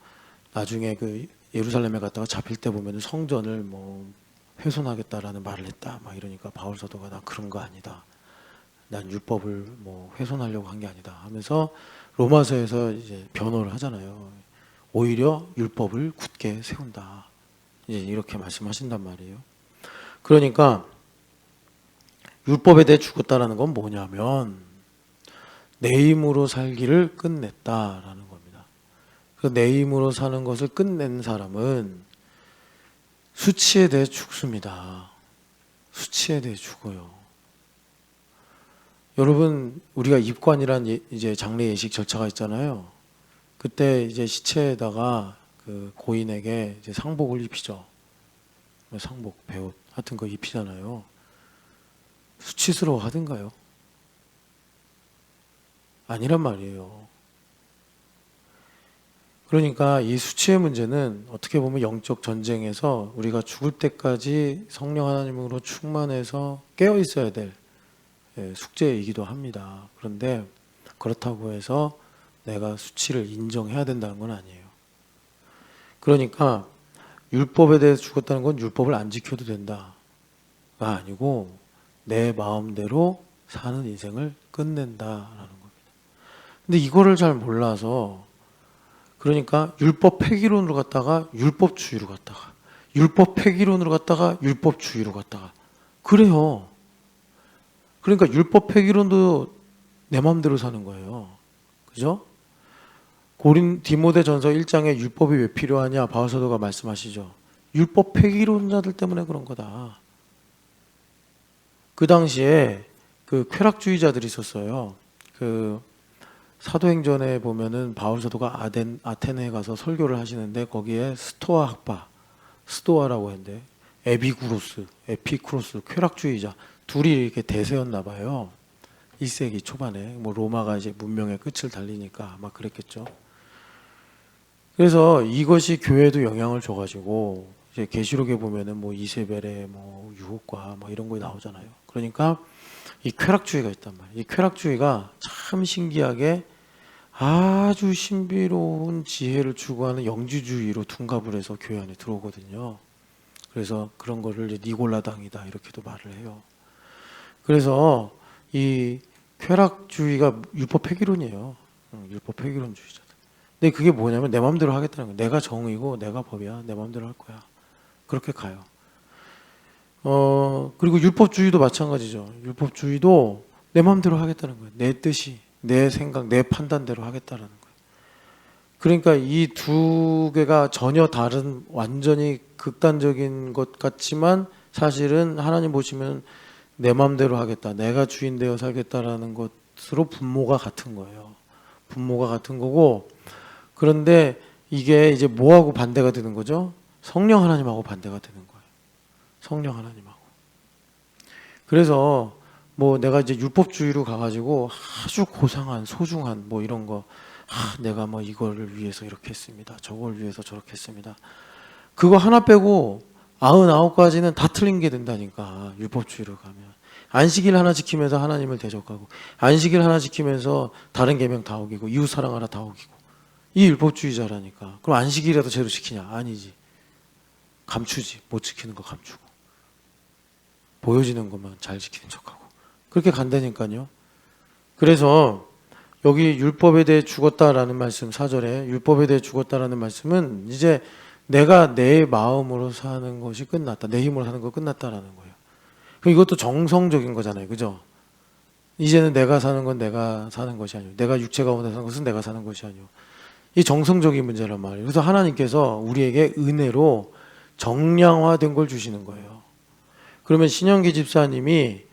나중에 그 예루살렘에 갔다가 잡힐 때 보면 성전을 뭐 훼손하겠다라는 말을 했다 막 이러니까 바울 사도가 나 그런 거 아니다. 난 율법을 뭐 훼손하려고 한 게 아니다 하면서 로마서에서 이제 변호를 하잖아요. 오히려 율법을 굳게 세운다. 이제 이렇게 말씀하신단 말이에요. 그러니까 율법에 대해 죽었다라는 건 뭐냐면 내 힘으로 살기를 끝냈다라는 겁니다. 그 내 힘으로 사는 것을 끝낸 사람은 수치에 대해 죽습니다. 수치에 대해 죽어요. 여러분, 우리가 입관이란 이제 장례 예식 절차가 있잖아요. 그때 이제 시체에다가 그 고인에게 이제 상복을 입히죠. 상복, 배옷, 하여튼 거 입히잖아요. 수치스러워 하든가요? 아니란 말이에요. 그러니까 이 수치의 문제는 어떻게 보면 영적 전쟁에서 우리가 죽을 때까지 성령 하나님으로 충만해서 깨어 있어야 될 숙제이기도 합니다. 그런데 그렇다고 해서 내가 수치를 인정해야 된다는 건 아니에요. 그러니까 율법에 대해서 죽었다는 건 율법을 안 지켜도 된다가 아니고 내 마음대로 사는 인생을 끝낸다라는 겁니다. 근데 이거를 잘 몰라서, 그러니까 율법 폐기론으로 갔다가 율법주의로 갔다가 율법 폐기론으로 갔다가 율법주의로 갔다가 그래요. 그러니까 율법 폐기론도 내 마음대로 사는 거예요. 그죠? 디모데전서 1장에 율법이 왜 필요하냐 바울 사도가 말씀하시죠. 율법 폐기론자들 때문에 그런 거다. 그 당시에 그 쾌락주의자들이 있었어요. 그 사도행전에 보면은 바울 사도가 아테네에 가서 설교를 하시는데 거기에 스토아 학파, 스토아라고 했는데 에피쿠로스 쾌락주의자 둘이 이렇게 대세였나 봐요. 1세기 초반에 뭐 로마가 이제 문명의 끝을 달리니까 아마 그랬겠죠. 그래서 이것이 교회에도 영향을 줘가지고 이제 계시록에 보면은 뭐 이세벨의 뭐 유혹과 뭐 이런 거 나오잖아요. 그러니까 이 쾌락주의가 있단 말이에요. 이 쾌락주의가 참 신기하게 아주 신비로운 지혜를 추구하는 영지주의로 둔갑을 해서 교회 안에 들어오거든요. 그래서 그런 거를 이제 니골라당이다 이렇게도 말을 해요. 그래서 이 쾌락주의가 율법 폐기론이에요. 율법 폐기론주의자들. 근데 그게 뭐냐면 내 마음대로 하겠다는 거예요. 내가 정의고 내가 법이야. 내 마음대로 할 거야. 그렇게 가요. 그리고 율법주의도 마찬가지죠. 율법주의도 내 마음대로 하겠다는 거예요. 내 뜻이, 내 생각, 내 판단대로 하겠다는 거예요. 그러니까 이 두 개가 전혀 다른 완전히 극단적인 것 같지만 사실은 하나님 보시면 내 마음대로 하겠다, 내가 주인 되어 살겠다라는 것으로 분모가 같은 거예요. 분모가 같은 거고, 그런데 이게 이제 뭐하고 반대가 되는 거죠? 성령 하나님하고 반대가 되는 거예요. 성령 하나님하고. 그래서 뭐 내가 이제 율법주의로 가가지고 아주 고상한 소중한 뭐 이런 거, 내가 뭐 이거를 위해서 이렇게 했습니다, 저걸 위해서 저렇게 했습니다, 그거 하나 빼고 99가지는 다 틀린 게 된다니까. 율법주의로 가면 안식일 하나 지키면서 하나님을 대적하고, 안식일 하나 지키면서 다른 계명 다 어기고, 이웃 사랑하라 다 어기고, 이 율법주의자라니까. 그럼 안식일이라도 제대로 지키냐? 아니지. 감추지. 못 지키는 거 감추고 보여지는 것만 잘 지키는 척하고 그렇게 간다니까요. 그래서 여기 율법에 대해 죽었다라는 말씀, 4절에 율법에 대해 죽었다라는 말씀은 이제 내가 내 마음으로 사는 것이 끝났다, 내 힘으로 사는 거 끝났다라는 거예요. 이것도 정성적인 거잖아요. 그죠? 이제는 내가 사는 건 내가 사는 것이 아니고, 내가 육체 가운데 사는 것은 내가 사는 것이 아니고, 이 정성적인 문제란 말이에요. 그래서 하나님께서 우리에게 은혜로 정량화된 걸 주시는 거예요. 그러면 신영기 집사님이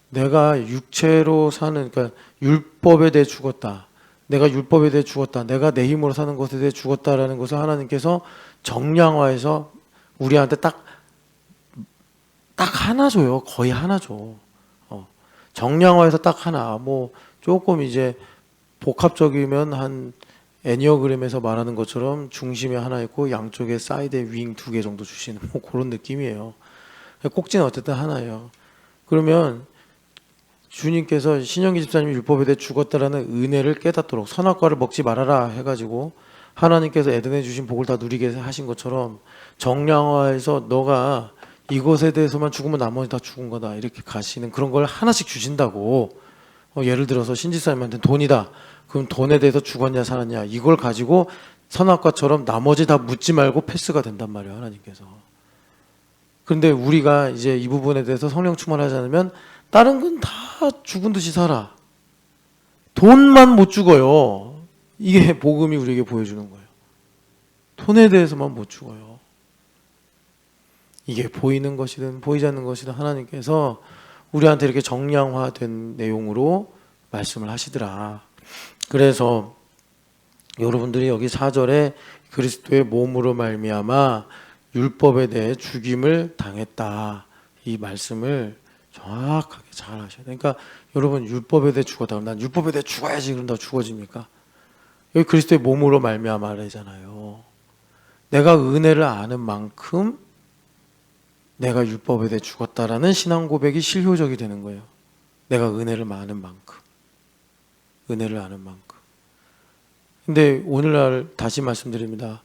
내가 육체로 사는, 그러니까 율법에 대해 죽었다, 내가 율법에 대해 죽었다, 내가 내 힘으로 사는 것에 대해 죽었다라는 것을 하나님께서 정량화해서 우리한테 딱 하나 줘요. 거의 하나 줘. 정량화해서 딱 하나. 뭐 조금 이제 복합적이면 한 애니어그램에서 말하는 것처럼 중심에 하나 있고 양쪽에 사이드에 윙 2개 정도 주시는 뭐 그런 느낌이에요. 꼭지는 어쨌든 하나예요. 그러면 주님께서 신영기 집사님이 율법에 대해 죽었다라는 은혜를 깨닫도록 선악과를 먹지 말아라 해가지고 하나님께서 에덴에 주신 복을 다 누리게 하신 것처럼 정량화해서 너가 이것에 대해서만 죽으면 나머지 다 죽은 거다 이렇게 가시는 그런 걸 하나씩 주신다고. 예를 들어서 신집사님한테 돈이다. 그럼 돈에 대해서 죽었냐 살았냐 이걸 가지고 선악과처럼 나머지 다 묻지 말고 패스가 된단 말이에요, 하나님께서. 그런데 우리가 이제 이 부분에 대해서 성령 충만하지 않으면 다른 건 다 죽은 듯이 살아. 돈만 못 죽어요. 이게 복음이 우리에게 보여주는 거예요. 돈에 대해서만 못 죽어요. 이게 보이는 것이든 보이지 않는 것이든 하나님께서 우리한테 이렇게 정량화된 내용으로 말씀을 하시더라. 그래서 여러분들이 여기 4절에 그리스도의 몸으로 말미암아 율법에 대해 죽임을 당했다, 이 말씀을 정확하게 잘 하셔야 돼요. 그러니까 여러분 율법에 대해 죽었다 그러면 난 율법에 대해 죽어야지 그런다고 죽어집니까? 여기 그리스도의 몸으로 말미암아라잖아요. 내가 은혜를 아는 만큼 내가 율법에 대해 죽었다라는 신앙 고백이 실효적이 되는 거예요. 내가 은혜를 아는 만큼. 은혜를 아는 만큼. 근데 오늘날 다시 말씀드립니다.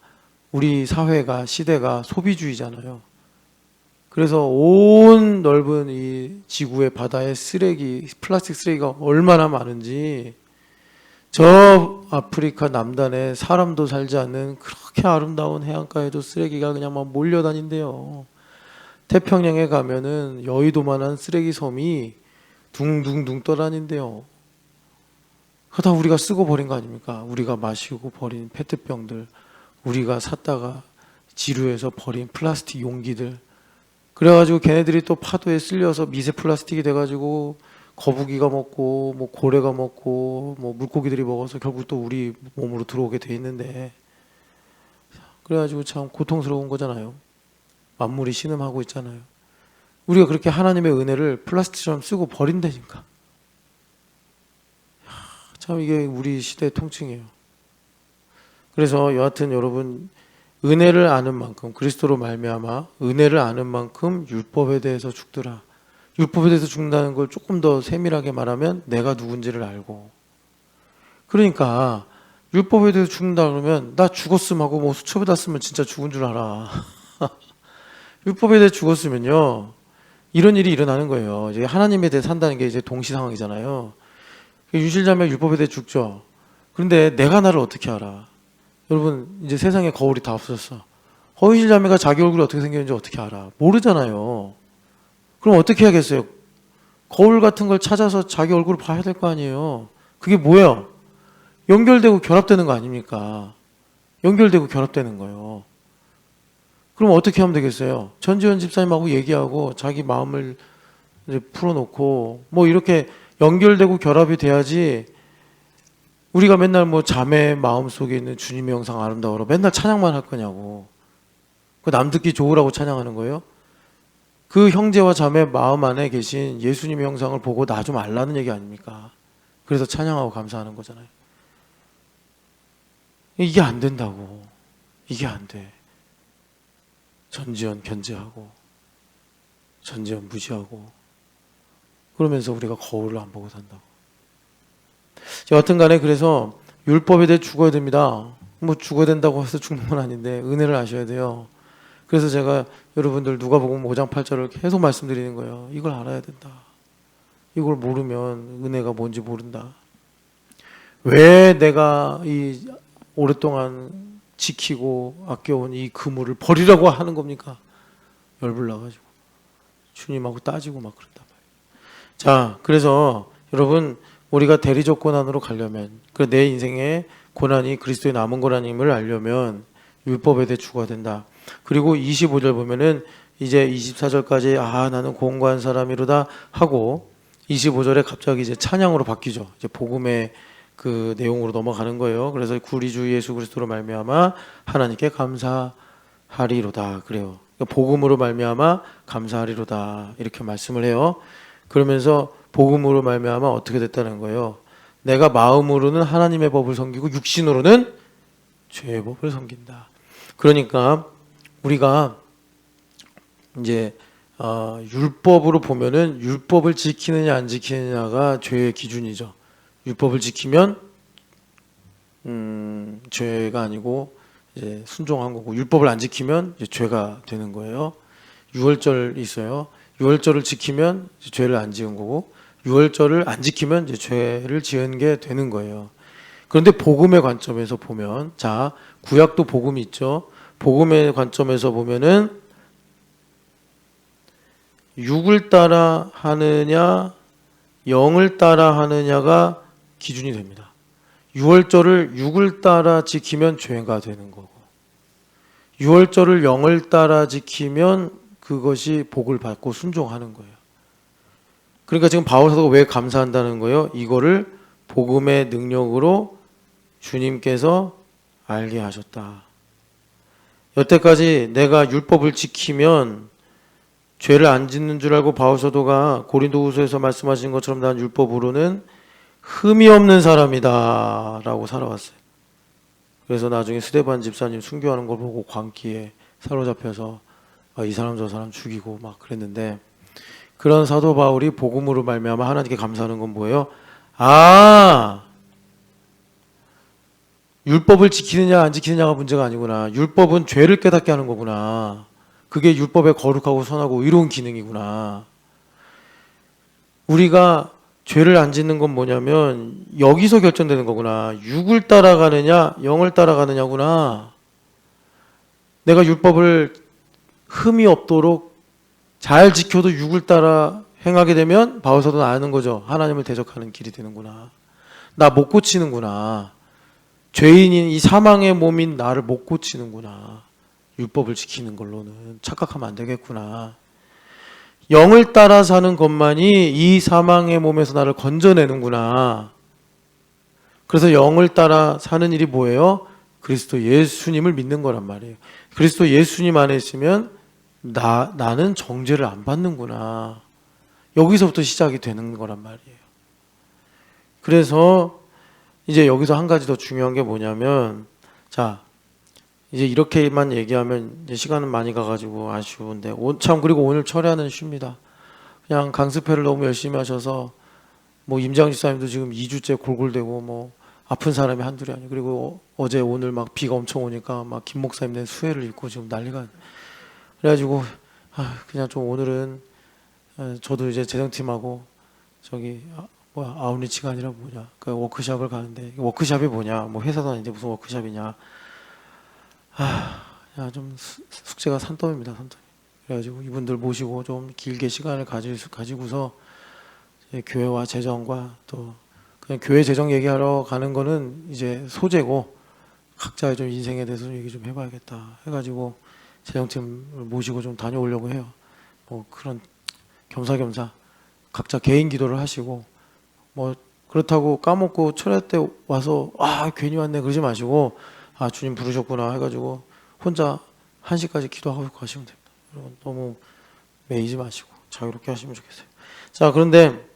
우리 사회가, 시대가 소비주의잖아요. 그래서 온 넓은 이 지구의 바다에 쓰레기, 플라스틱 쓰레기가 얼마나 많은지, 저 아프리카 남단에 사람도 살지 않는 그렇게 아름다운 해안가에도 쓰레기가 그냥 막 몰려다닌대요. 태평양에 가면은 여의도만한 쓰레기 섬이 둥둥둥 떠다닌대요. 그거 다 우리가 쓰고 버린 거 아닙니까? 우리가 마시고 버린 페트병들, 우리가 샀다가 지루해서 버린 플라스틱 용기들. 그래가지고 걔네들이 또 파도에 쓸려서 미세 플라스틱이 돼가지고 거북이가 먹고 뭐 고래가 먹고 뭐 물고기들이 먹어서 결국 또 우리 몸으로 들어오게 돼 있는데, 그래가지고 참 고통스러운 거잖아요. 만물이 신음하고 있잖아요. 우리가 그렇게 하나님의 은혜를 플라스틱처럼 쓰고 버린다니까. 참 이게 우리 시대의 통증이에요. 그래서 여하튼 여러분, 은혜를 아는 만큼, 그리스도로 말미암아 은혜를 아는 만큼 율법에 대해서 죽더라. 율법에 대해서 죽는다는 걸 조금 더 세밀하게 말하면 내가 누군지를 알고. 그러니까 율법에 대해서 죽는다 그러면 나 죽었음 하고 뭐 수첩에다 쓰면 진짜 죽은 줄 알아. 율법에 대해 죽었으면요, 이런 일이 일어나는 거예요. 이제 하나님에 대해 산다는 게 이제 동시 상황이잖아요. 유실자면 율법에 대해 죽죠. 그런데 내가 나를 어떻게 알아? 여러분, 이제 세상에 거울이 다 없어졌어. 허위실자매가 자기 얼굴이 어떻게 생겼는지 어떻게 알아? 모르잖아요. 그럼 어떻게 해야겠어요? 거울 같은 걸 찾아서 자기 얼굴을 봐야 될 거 아니에요. 그게 뭐예요? 연결되고 결합되는 거 아닙니까? 연결되고 결합되는 거예요. 그럼 어떻게 하면 되겠어요? 전지현 집사님하고 얘기하고 자기 마음을 이제 풀어놓고 뭐 이렇게 연결되고 결합이 돼야지. 우리가 맨날 뭐 자매 마음 속에 있는 주님의 영상 아름다워라 맨날 찬양만 할 거냐고. 그 남 듣기 좋으라고 찬양하는 거예요? 그 형제와 자매 마음 안에 계신 예수님의 형상을 보고 나 좀 알라는 얘기 아닙니까? 그래서 찬양하고 감사하는 거잖아요. 이게 안 된다고. 이게 안 돼. 전지현 견제하고 전지현 무시하고 그러면서 우리가 거울을 안 보고 산다고. 여하튼 간에 그래서 율법에 대해 죽어야 됩니다. 뭐 죽어야 된다고 해서 죽는 건 아닌데 은혜를 아셔야 돼요. 그래서 제가 여러분들 누가복음 5장 8절을 계속 말씀드리는 거예요. 이걸 알아야 된다. 이걸 모르면 은혜가 뭔지 모른다. 왜 내가 이 오랫동안 지키고 아껴온 이 그물을 버리라고 하는 겁니까? 열불나가지고 주님하고 따지고 막 그런단 말이에요. 자, 그래서 여러분, 우리가 대리적 고난으로 가려면, 내 인생의 고난이 그리스도의 남은 고난임을 알려면 율법에 대해 죽어야 된다. 그리고 25절 보면은 이제 24절까지 나는 공고한 사람이로다 하고 25절에 갑자기 이제 찬양으로 바뀌죠. 이제 복음의 그 내용으로 넘어가는 거예요. 그래서 우리 주 예수 그리스도로 말미암아 하나님께 감사하리로다 그래요. 그러니까 복음으로 말미암아 감사하리로다 이렇게 말씀을 해요. 그러면서 복음으로 말미암아 어떻게 됐다는 거예요. 내가 마음으로는 하나님의 법을 섬기고 육신으로는 죄의 법을 섬긴다. 그러니까 우리가 이제 율법으로 보면은 율법을 지키느냐 안 지키느냐가 죄의 기준이죠. 율법을 지키면 죄가 아니고 이제 순종한 거고, 율법을 안 지키면 이제 죄가 되는 거예요. 유월절이 있어요. 유월절을 지키면 이제 죄를 안 지은 거고, 유월절을 안 지키면 이제 죄를 지은 게 되는 거예요. 그런데 복음의 관점에서 보면, 자, 구약도 복음이 있죠. 복음의 관점에서 보면은 육을 따라 하느냐 영을 따라 하느냐가 기준이 됩니다. 유월절을 육을 따라 지키면 죄가 되는 거고, 유월절을 영을 따라 지키면 그것이 복을 받고 순종하는 거예요. 그러니까 지금 바울 사도가 왜 감사한다는 거예요? 이거를 복음의 능력으로 주님께서 알게 하셨다. 여태까지 내가 율법을 지키면 죄를 안 짓는 줄 알고 바울 사도가 고린도후서에서 말씀하신 것처럼 난 율법으로는 흠이 없는 사람이다 라고 살아왔어요. 그래서 나중에 스데반 집사님 순교하는 걸 보고 광기에 사로잡혀서 이 사람 저 사람 죽이고 막 그랬는데, 그런 사도 바울이 복음으로 말미암아 하나님께 감사하는 건 뭐예요? 율법을 지키느냐 안 지키느냐가 문제가 아니구나. 율법은 죄를 깨닫게 하는 거구나. 그게 율법의 거룩하고 선하고 의로운 기능이구나. 우리가 죄를 안 짓는 건 뭐냐면 여기서 결정되는 거구나. 육을 따라가느냐 영을 따라가느냐구나. 내가 율법을 흠이 없도록 잘 지켜도 육을 따라 행하게 되면 바울 사도는 아는 거죠. 하나님을 대적하는 길이 되는구나. 나 못 고치는구나. 죄인인 이 사망의 몸인 나를 못 고치는구나. 율법을 지키는 걸로는 착각하면 안 되겠구나. 영을 따라 사는 것만이 이 사망의 몸에서 나를 건져내는구나. 그래서 영을 따라 사는 일이 뭐예요? 그리스도 예수님을 믿는 거란 말이에요. 그리스도 예수님 안에 있으면 나는 정죄를 안 받는구나. 여기서부터 시작이 되는 거란 말이에요. 그래서 이제 여기서 한 가지 더 중요한 게 뭐냐면, 자, 이제 이렇게만 얘기하면 이제 시간은 많이 가가지고 아쉬운데, 참, 그리고 오늘 철야는 쉽니다. 그냥 강습회를 너무 열심히 하셔서, 뭐 임장 집사님도 지금 2주째 골골대고, 뭐 아픈 사람이 한둘이 아니고, 그리고 어제 오늘 막 비가 엄청 오니까 막 김 목사님 내 수혜를 입고 지금 난리가. 그래가지고 그냥 좀 오늘은 저도 이제 재정팀하고 저기 아웃리치가 아니라 뭐냐, 그 워크숍을 가는데, 워크숍이 뭐냐, 뭐 회사도 아닌데 무슨 워크숍이냐. 좀 숙제가 산더미입니다, 산더미. 그래가지고 이분들 모시고 좀 길게 시간을 가지고서 교회와 재정과 또 그냥 교회 재정 얘기하러 가는 거는 이제 소재고, 각자의 좀 인생에 대해서 좀 얘기 좀 해봐야겠다 해가지고 재정팀을 모시고 좀 다녀오려고 해요. 뭐 그런 겸사겸사 각자 개인 기도를 하시고, 뭐 그렇다고 까먹고 철야 때 와서 괜히 왔네 그러지 마시고, 주님 부르셨구나 해가지고 혼자 1시까지 기도하고 가시면 됩니다. 여러분 너무 매이지 마시고 자유롭게 하시면 좋겠어요. 자, 그런데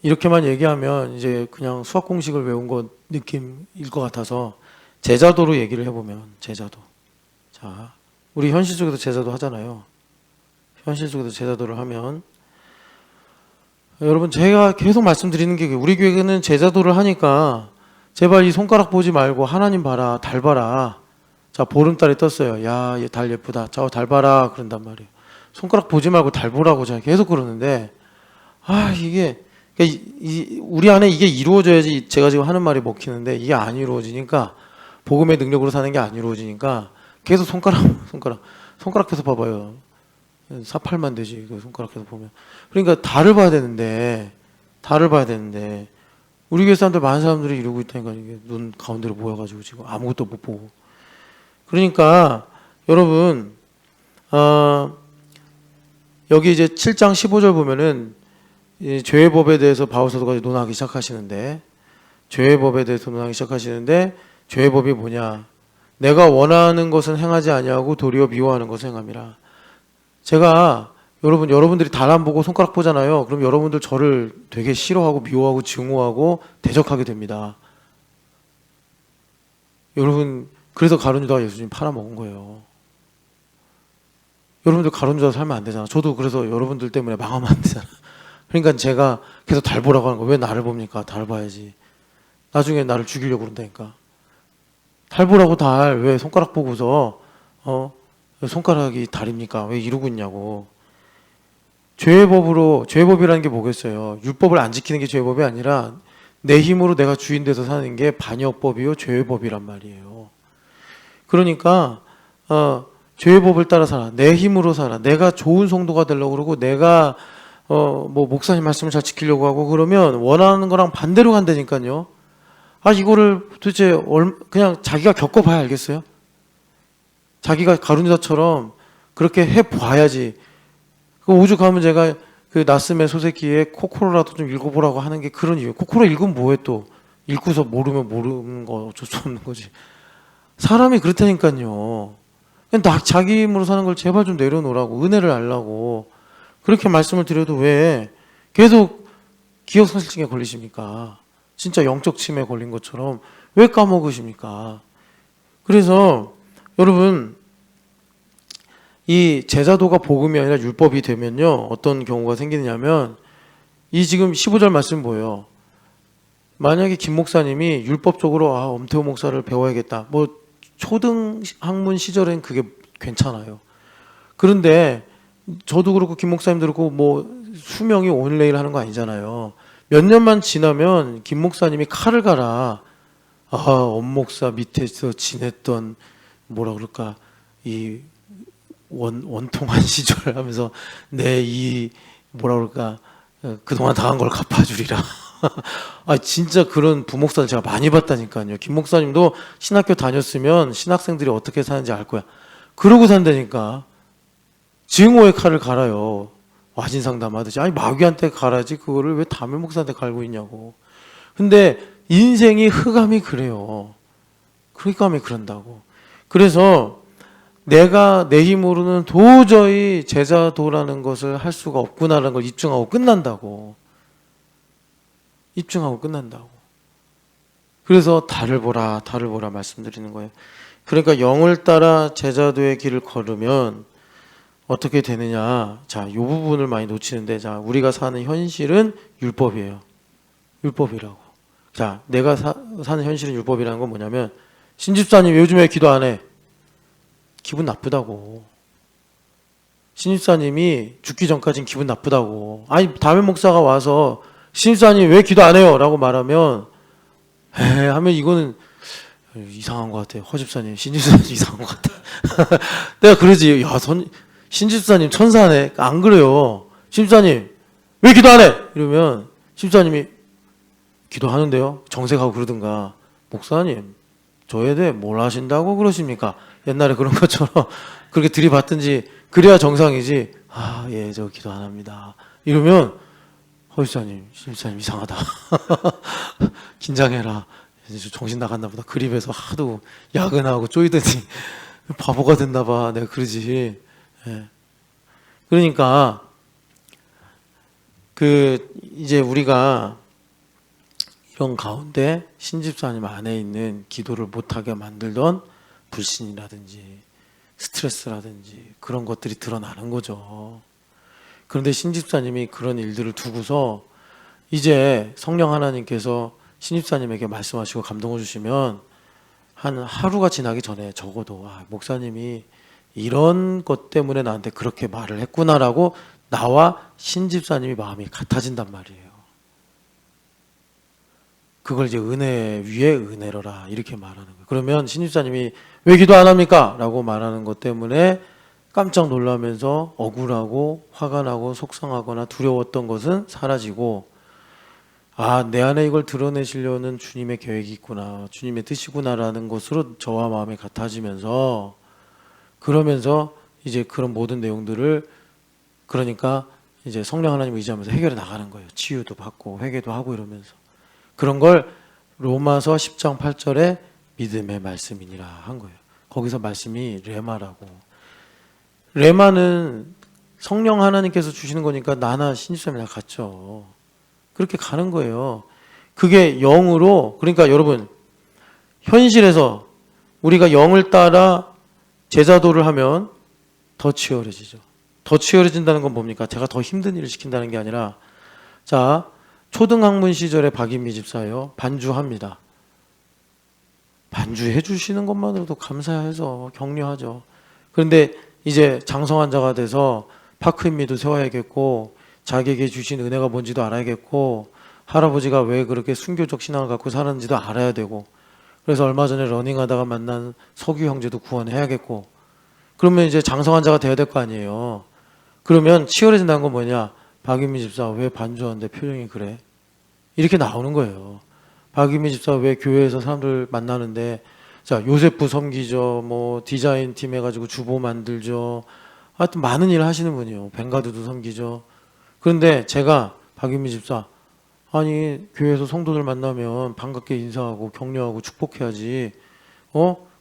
이렇게만 얘기하면 이제 그냥 수학 공식을 외운 것 느낌일 것 같아서 제자도로 얘기를 해보면, 제자도. 자, 우리 현실 속에서 제자도 하잖아요. 현실 속에서 제자도를 하면, 여러분 제가 계속 말씀드리는 게, 우리 교회는 제자도를 하니까 제발 이 손가락 보지 말고 하나님 봐라, 달 봐라. 자, 보름달이 떴어요. 야, 얘 달 예쁘다. 자, 달 봐라. 그런단 말이에요. 손가락 보지 말고 달 보라고 제가 계속 그러는데, 이게 우리 안에 이게 이루어져야지 제가 지금 하는 말이 먹히는데, 이게 안 이루어지니까, 복음의 능력으로 사는 게 안 이루어지니까 계속 손가락 계속 봐봐요. 사팔만 되지, 그 손가락 계속 보면. 그러니까 달을 봐야 되는데 우리 교회 사람들, 많은 사람들이 이러고 있다니까. 이게 눈 가운데로 모여가지고 지금 아무것도 못 보고. 그러니까 여러분, 여기 이제 7장 15절 보면은 이 죄의 법에 대해서 바울사도가 논하기 시작하시는데, 죄의 법에 대해서 논하기 시작하시는데, 죄의 법이 뭐냐? 내가 원하는 것은 행하지 아니하고 도리어 미워하는 것을 행함이라. 제가 여러분들이 달 안 보고 손가락 보잖아요. 그럼 여러분들 저를 되게 싫어하고 미워하고 증오하고 대적하게 됩니다. 여러분, 그래서 가룟 유다가 예수님 팔아먹은 거예요. 여러분들 가룟 유다 살면 안 되잖아. 저도 그래서 여러분들 때문에 망하면 안 되잖아. 그러니까 제가 계속 달 보라고 하는 거. 왜 나를 봅니까? 달 봐야지. 나중에 나를 죽이려고 그런다니까. 달 보라고 달. 왜 손가락 보고서 손가락이 달입니까? 왜 이러고 있냐고. 죄의 법이라는 게 뭐겠어요? 율법을 안 지키는 게 죄의 법이 아니라 내 힘으로 내가 주인 돼서 사는 게 반역법이요 죄의 법이란 말이에요. 그러니까 죄의 법을 따라 살아. 내 힘으로 살아. 내가 좋은 성도가 되려고 그러고 내가 뭐 목사님 말씀을 잘 지키려고 하고 그러면 원하는 거랑 반대로 간다니까요. 이거를 도대체 그냥 자기가 겪어봐야 알겠어요? 자기가 가룟 유다처럼 그렇게 해봐야지. 그 오죽하면 제가 그 나스메 소새끼에 코코로라도 좀 읽어보라고 하는 게 그런 이유. 코코로 읽으면 뭐해 또. 읽고서 모르면 모르는 거 어쩔 수 없는 거지. 사람이 그렇다니까요. 그냥 자기 힘으로 사는 걸 제발 좀 내려놓으라고. 은혜를 알라고. 그렇게 말씀을 드려도 왜 계속 기억상실증에 걸리십니까? 진짜 영적 치매에 걸린 것처럼 왜 까먹으십니까? 그래서 여러분, 이 제자도가 복음이 아니라 율법이 되면요 어떤 경우가 생기냐면 이 지금 15절 말씀 뭐예요? 만약에 김 목사님이 율법적으로 엄태호 목사를 배워야겠다. 뭐 초등 학문 시절엔 그게 괜찮아요. 그런데 저도 그렇고 김 목사님도 그렇고 뭐 수명이 온 내일 하는 거 아니잖아요. 몇 년만 지나면 김 목사님이 칼을 갈아. 엄 목사 밑에서 지냈던 뭐라 그럴까 이 원통한 시절 하면서 내 이 뭐라 그럴까 그동안 당한 걸 갚아주리라. 진짜 그런 부목사를 제가 많이 봤다니까요. 김 목사님도 신학교 다녔으면 신학생들이 어떻게 사는지 알 거야. 그러고 산다니까. 증오의 칼을 갈아요. 와진상담하듯이. 마귀한테 갈아지 그거를 왜 담임 목사한테 갈고 있냐고. 근데 인생이 흑암이 그래요. 흑암이 그런다고. 그래서 내가 내 힘으로는 도저히 제자도라는 것을 할 수가 없구나라는 걸 입증하고 끝난다고. 입증하고 끝난다고. 그래서 달을 보라 말씀드리는 거예요. 그러니까 영을 따라 제자도의 길을 걸으면 어떻게 되느냐. 자, 이 부분을 많이 놓치는데, 자, 우리가 사는 현실은 율법이에요. 율법이라고. 자, 내가 사는 현실은 율법이라는 건 뭐냐면, 신집사님 요즘에 기도 안 해. 기분 나쁘다고. 신집사님이 죽기 전까지는 기분 나쁘다고. 담임 목사가 와서 신집사님 왜 기도 안 해요? 라고 말하면 하면 이거는 이상한 것 같아요. 허집사님, 신집사님 이상한 것 같아. 내가 그러지. 신집사님 천사네. 안 그래요. 신집사님 왜 기도 안 해? 이러면 신집사님이 기도하는데요. 정색하고 그러든가. 목사님 저에 대해 뭘 하신다고 그러십니까? 옛날에 그런 것처럼 그렇게 들이받든지. 그래야 정상이지. 예, 저 기도 안 합니다. 이러면 허집사님, 신집사님 이상하다. 긴장해라. 정신 나갔나 보다. 그립에서 하도 야근하고 쪼이더니 바보가 됐나 봐. 내가 그러지. 예. 그러니까 이제 우리가 이런 가운데 신집사님 안에 있는 기도를 못하게 만들던 불신이라든지 스트레스라든지 그런 것들이 드러나는 거죠. 그런데 신집사님이 그런 일들을 두고서 이제 성령 하나님께서 신집사님에게 말씀하시고 감동을 주시면 한 하루가 지나기 전에 적어도 목사님이 이런 것 때문에 나한테 그렇게 말을 했구나라고 나와 신집사님이 마음이 같아진단 말이에요. 그걸 이제 은혜 위에 은혜로라 이렇게 말하는 거예요. 그러면 신집사님이 왜 기도 안 합니까? 라고 말하는 것 때문에 깜짝 놀라면서 억울하고 화가 나고 속상하거나 두려웠던 것은 사라지고 내 안에 이걸 드러내시려는 주님의 계획이 있구나, 주님의 뜻이구나라는 것으로 저와 마음이 같아지면서 그러면서 이제 그런 모든 내용들을 그러니까 이제 성령 하나님 의지하면서 해결해 나가는 거예요. 치유도 받고 회개도 하고 이러면서. 그런 걸 로마서 10장 8절에 믿음의 말씀이니라 한 거예요. 거기서 말씀이 레마라고. 레마는 성령 하나님께서 주시는 거니까 나나 신입사람이나 같죠. 그렇게 가는 거예요. 그게 영으로, 그러니까 여러분 현실에서 우리가 영을 따라 제자도를 하면 더 치열해지죠. 더 치열해진다는 건 뭡니까? 제가 더 힘든 일을 시킨다는 게 아니라, 자, 초등학문 시절에 박인미 집사요, 반주합니다. 반주해 주시는 것만으로도 감사해서 격려하죠. 그런데 이제 장성환자가 돼서 파크인미도 세워야겠고, 자기에게 주신 은혜가 뭔지도 알아야겠고, 할아버지가 왜 그렇게 순교적 신앙을 갖고 살았는지도 알아야 되고, 그래서 얼마 전에 러닝하다가 만난 석유 형제도 구원해야겠고, 그러면 이제 장성환자가 돼야 될 거 아니에요. 그러면 치열해진다는 건 뭐냐? 박인미 집사 왜 반주하는데 표정이 그래? 이렇게 나오는 거예요. 박인미 집사 왜 교회에서 사람들 만나는데, 자, 요세프 섬기죠, 뭐 디자인 팀 해가지고 주보 만들죠, 하여튼 많은 일을 하시는 분이에요. 벵가드도 섬기죠. 그런데 제가 박인미 집사, 아니 교회에서 성도들 만나면 반갑게 인사하고 격려하고 축복해야지,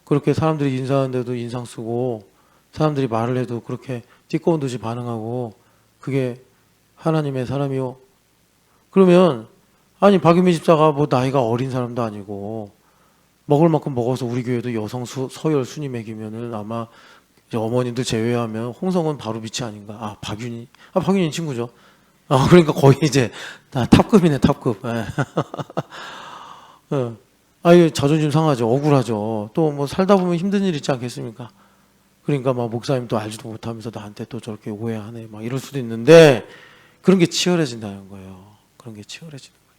그렇게 사람들이 인사하는데도 인상 쓰고 사람들이 말을 해도 그렇게 띠꺼운 듯이 반응하고, 그게 하나님의 사람이요? 그러면 아니 박인미 집사가 뭐 나이가 어린 사람도 아니고 먹을 만큼 먹어서 우리 교회도 여성 서열 순위 매기면은 아마 이제 어머님들 제외하면 홍성은 바로 밑이 아닌가. 박윤희 친구죠. 그러니까 거의 이제 탑급이네, 탑급. 아유, 자존심 상하죠. 억울하죠. 또 뭐 살다 보면 힘든 일 있지 않겠습니까? 그러니까 막 목사님 또 알지도 못하면서 나한테 또 저렇게 오해하네, 막 이럴 수도 있는데, 그런 게 치열해진다는 거예요. 그런 게 치열해지는 거예요.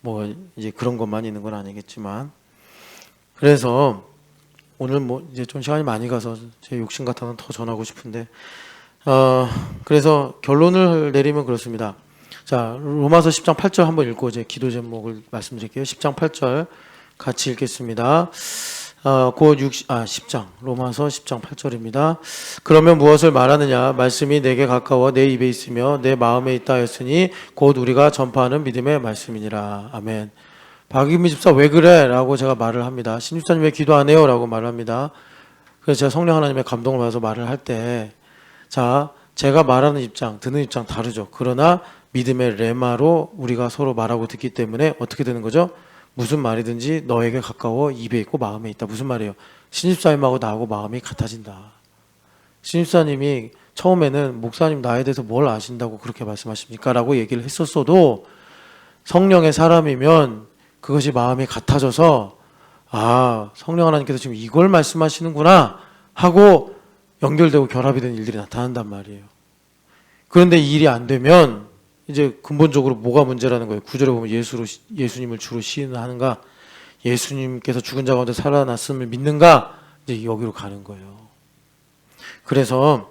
뭐 이제 그런 것만 있는 건 아니겠지만, 그래서 오늘 뭐 이제 좀 시간이 많이 가서 제 욕심 같아서 더 전하고 싶은데, 그래서 결론을 내리면 그렇습니다. 자, 로마서 10장 8절 한번 읽고 이제 기도 제목을 말씀드릴게요. 10장 8절 같이 읽겠습니다. 10장, 로마서 10장 8절입니다. 그러면 무엇을 말하느냐? 말씀이 내게 가까워 내 입에 있으며 내 마음에 있다 했으니 곧 우리가 전파하는 믿음의 말씀이니라. 아멘. 박인미 집사 왜 그래? 라고 제가 말을 합니다. 신집사님 왜 기도 안 해요? 라고 말을 합니다. 그래서 제가 성령 하나님의 감동을 받아서 말을 할 때, 자, 제가 말하는 입장, 듣는 입장 다르죠. 그러나 믿음의 레마로 우리가 서로 말하고 듣기 때문에 어떻게 되는 거죠? 무슨 말이든지 너에게 가까워 입에 있고 마음에 있다. 무슨 말이에요? 신집사님하고 나하고 마음이 같아진다. 신집사님이 처음에는 목사님 나에 대해서 뭘 아신다고 그렇게 말씀하십니까? 라고 얘기를 했었어도 성령의 사람이면 그것이 마음이 같아져서, 성령 하나님께서 지금 이걸 말씀하시는구나 하고 연결되고 결합이 되는 일들이 나타난단 말이에요. 그런데 이 일이 안 되면 이제 근본적으로 뭐가 문제라는 거예요. 9절에 보면 예수님을 주로 시인하는가, 예수님께서 죽은 자 가운데 살아났음을 믿는가, 이제 여기로 가는 거예요. 그래서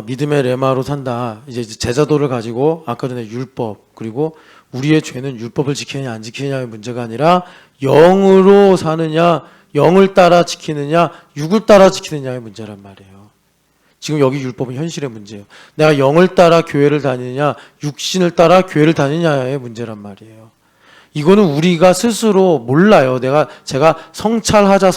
믿음의 레마로 산다. 이제 제자도를 가지고 아까 전에 율법, 그리고 우리의 죄는 율법을 지키느냐 안 지키느냐의 문제가 아니라 영으로 사느냐, 영을 따라 지키느냐, 육을 따라 지키느냐의 문제란 말이에요. 지금 여기 율법은 현실의 문제예요. 내가 영을 따라 교회를 다니느냐, 육신을 따라 교회를 다니느냐의 문제란 말이에요. 이거는 우리가 스스로 몰라요. 제가 성찰하자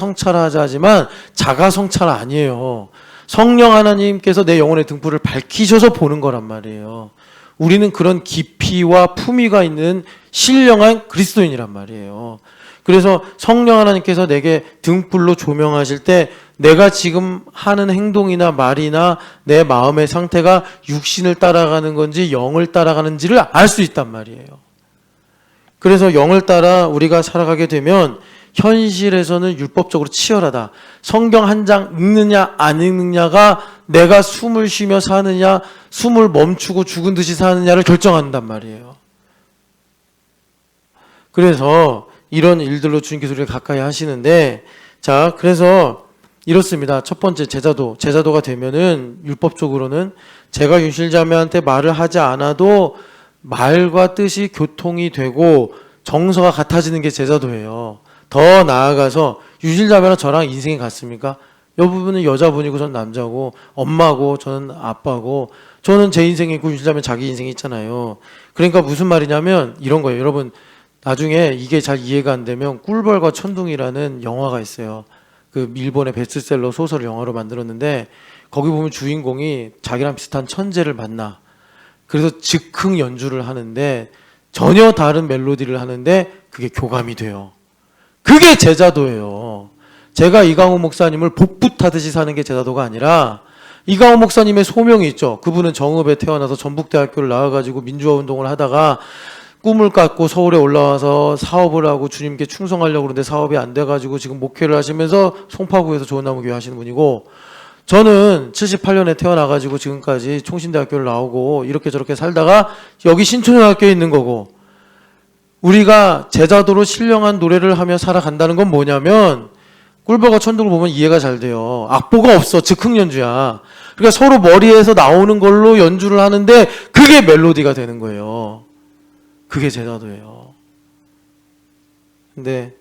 하지만 자가 성찰 아니에요. 성령 하나님께서 내 영혼의 등불을 밝히셔서 보는 거란 말이에요. 우리는 그런 깊이와 품위가 있는 신령한 그리스도인이란 말이에요. 그래서 성령 하나님께서 내게 등불로 조명하실 때 내가 지금 하는 행동이나 말이나 내 마음의 상태가 육신을 따라가는 건지 영을 따라가는지를 알 수 있단 말이에요. 그래서 영을 따라 우리가 살아가게 되면 현실에서는 율법적으로 치열하다. 성경 한 장 읽느냐 안 읽느냐가 내가 숨을 쉬며 사느냐, 숨을 멈추고 죽은 듯이 사느냐를 결정한단 말이에요. 그래서 이런 일들로 주님께서 우리를 가까이 하시는데, 자, 그래서 이렇습니다. 첫 번째, 제자도가 되면은 율법적으로는 제가 유실자매한테 말을 하지 않아도 말과 뜻이 교통이 되고 정서가 같아지는 게 제자도예요. 더 나아가서 유실자매랑 저랑 인생이 같습니까? 여부분은 여자분이고 전 남자고 엄마고 저는 아빠고 저는 제 인생이 있고 윤실자면 자기 인생이 있잖아요. 그러니까 무슨 말이냐면 이런 거예요. 여러분 나중에 이게 잘 이해가 안 되면 꿀벌과 천둥이라는 영화가 있어요. 그 일본의 베스트셀러 소설을 영화로 만들었는데 거기 보면 주인공이 자기랑 비슷한 천재를 만나. 그래서 즉흥 연주를 하는데 전혀 다른 멜로디를 하는데 그게 교감이 돼요. 그게 제자도예요. 제가 이강호 목사님을 복부 타듯이 사는 게 제자도가 아니라 이강호 목사님의 소명이 있죠. 그분은 정읍에 태어나서 전북대학교를 나와가지고 민주화 운동을 하다가 꿈을 갖고 서울에 올라와서 사업을 하고 주님께 충성하려고 그러는데 사업이 안 돼가지고 지금 목회를 하시면서 송파구에서 좋은나무교회 하시는 분이고, 저는 78년에 태어나가지고 지금까지 총신대학교를 나오고 이렇게 저렇게 살다가 여기 신촌여학교에 있는 거고, 우리가 제자도로 신령한 노래를 하며 살아간다는 건 뭐냐면 꿀벌과 천둥을 보면 이해가 잘 돼요. 악보가 없어. 즉흥 연주야. 그러니까 서로 머리에서 나오는 걸로 연주를 하는데 그게 멜로디가 되는 거예요. 그게 제자도예요. 근데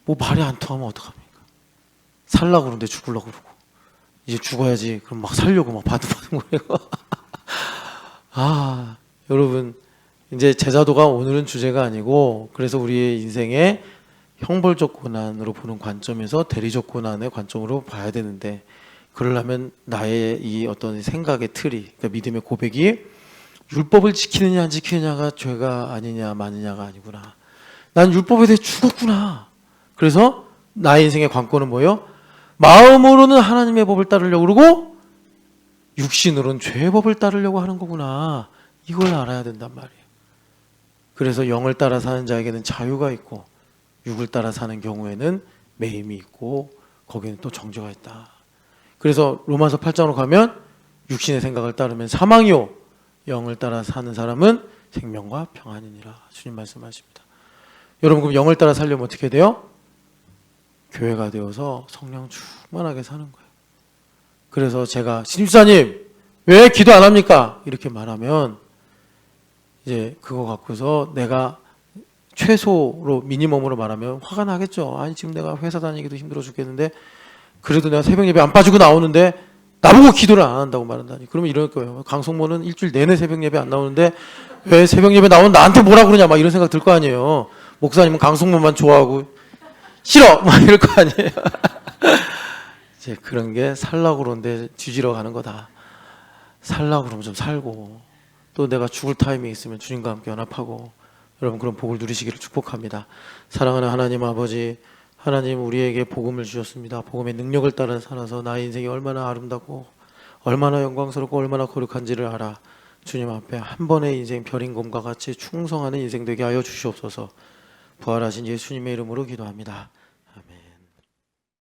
뭐 말이 안 통하면 어떡합니까? 살라고 그러는데 죽으려고 그러고, 이제 죽어야지 그럼 막 살려고 막 바둥바둥 거리고. 아, 여러분 이제 제자도가 오늘은 주제가 아니고, 그래서 우리의 인생에 형벌적 고난으로 보는 관점에서 대리적 고난의 관점으로 봐야 되는데, 그러려면 나의 이 어떤 생각의 틀이, 그러니까 믿음의 고백이 율법을 지키느냐 안 지키느냐가 죄가 아니냐 마느냐가 아니구나. 난 율법에 대해 죽었구나. 그래서 나의 인생의 관건은 뭐예요? 마음으로는 하나님의 법을 따르려고 그러고 육신으로는 죄의 법을 따르려고 하는 거구나. 이걸 알아야 된단 말이에요. 그래서 영을 따라 사는 자에게는 자유가 있고 육을 따라 사는 경우에는 매임이 있고 거기는 또 정죄가 있다. 그래서 로마서 8장으로 가면 육신의 생각을 따르면 사망이요, 영을 따라 사는 사람은 생명과 평안이니라. 주님 말씀하십니다. 여러분, 그럼 영을 따라 살려면 어떻게 돼요? 교회가 되어서 성령 충만하게 사는 거예요. 그래서 제가 신입사님 왜 기도 안 합니까? 이렇게 말하면 이제 그거 갖고서 내가 최소로 미니멈으로 말하면 화가 나겠죠. 아니 지금 내가 회사 다니기도 힘들어 죽겠는데 그래도 내가 새벽 예배 안 빠지고 나오는데 나보고 기도를 안 한다고 말한다니. 그러면 이럴 거예요. 강성모는 일주일 내내 새벽 예배 안 나오는데 왜 새벽 예배 나오면 나한테 뭐라 그러냐 막 이런 생각 들 거 아니에요. 목사님은 강성모만 좋아하고 싫어 막 이럴 거 아니에요. 이제 그런 게 살라고 그러는데 뒤지러 가는 거다. 살라고 그러면 좀 살고, 또 내가 죽을 타이밍이 있으면 주님과 함께 연합하고, 여러분 그런 복을 누리시기를 축복합니다. 사랑하는 하나님 아버지, 하나님 우리에게 복음을 주셨습니다. 복음의 능력을 따라 살아서 나의 인생이 얼마나 아름답고 얼마나 영광스럽고 얼마나 거룩한지를 알아 주님 앞에 한 번의 인생 별인 검과 같이 충성하는 인생 되게 하여 주시옵소서. 부활하신 예수님의 이름으로 기도합니다. 아멘.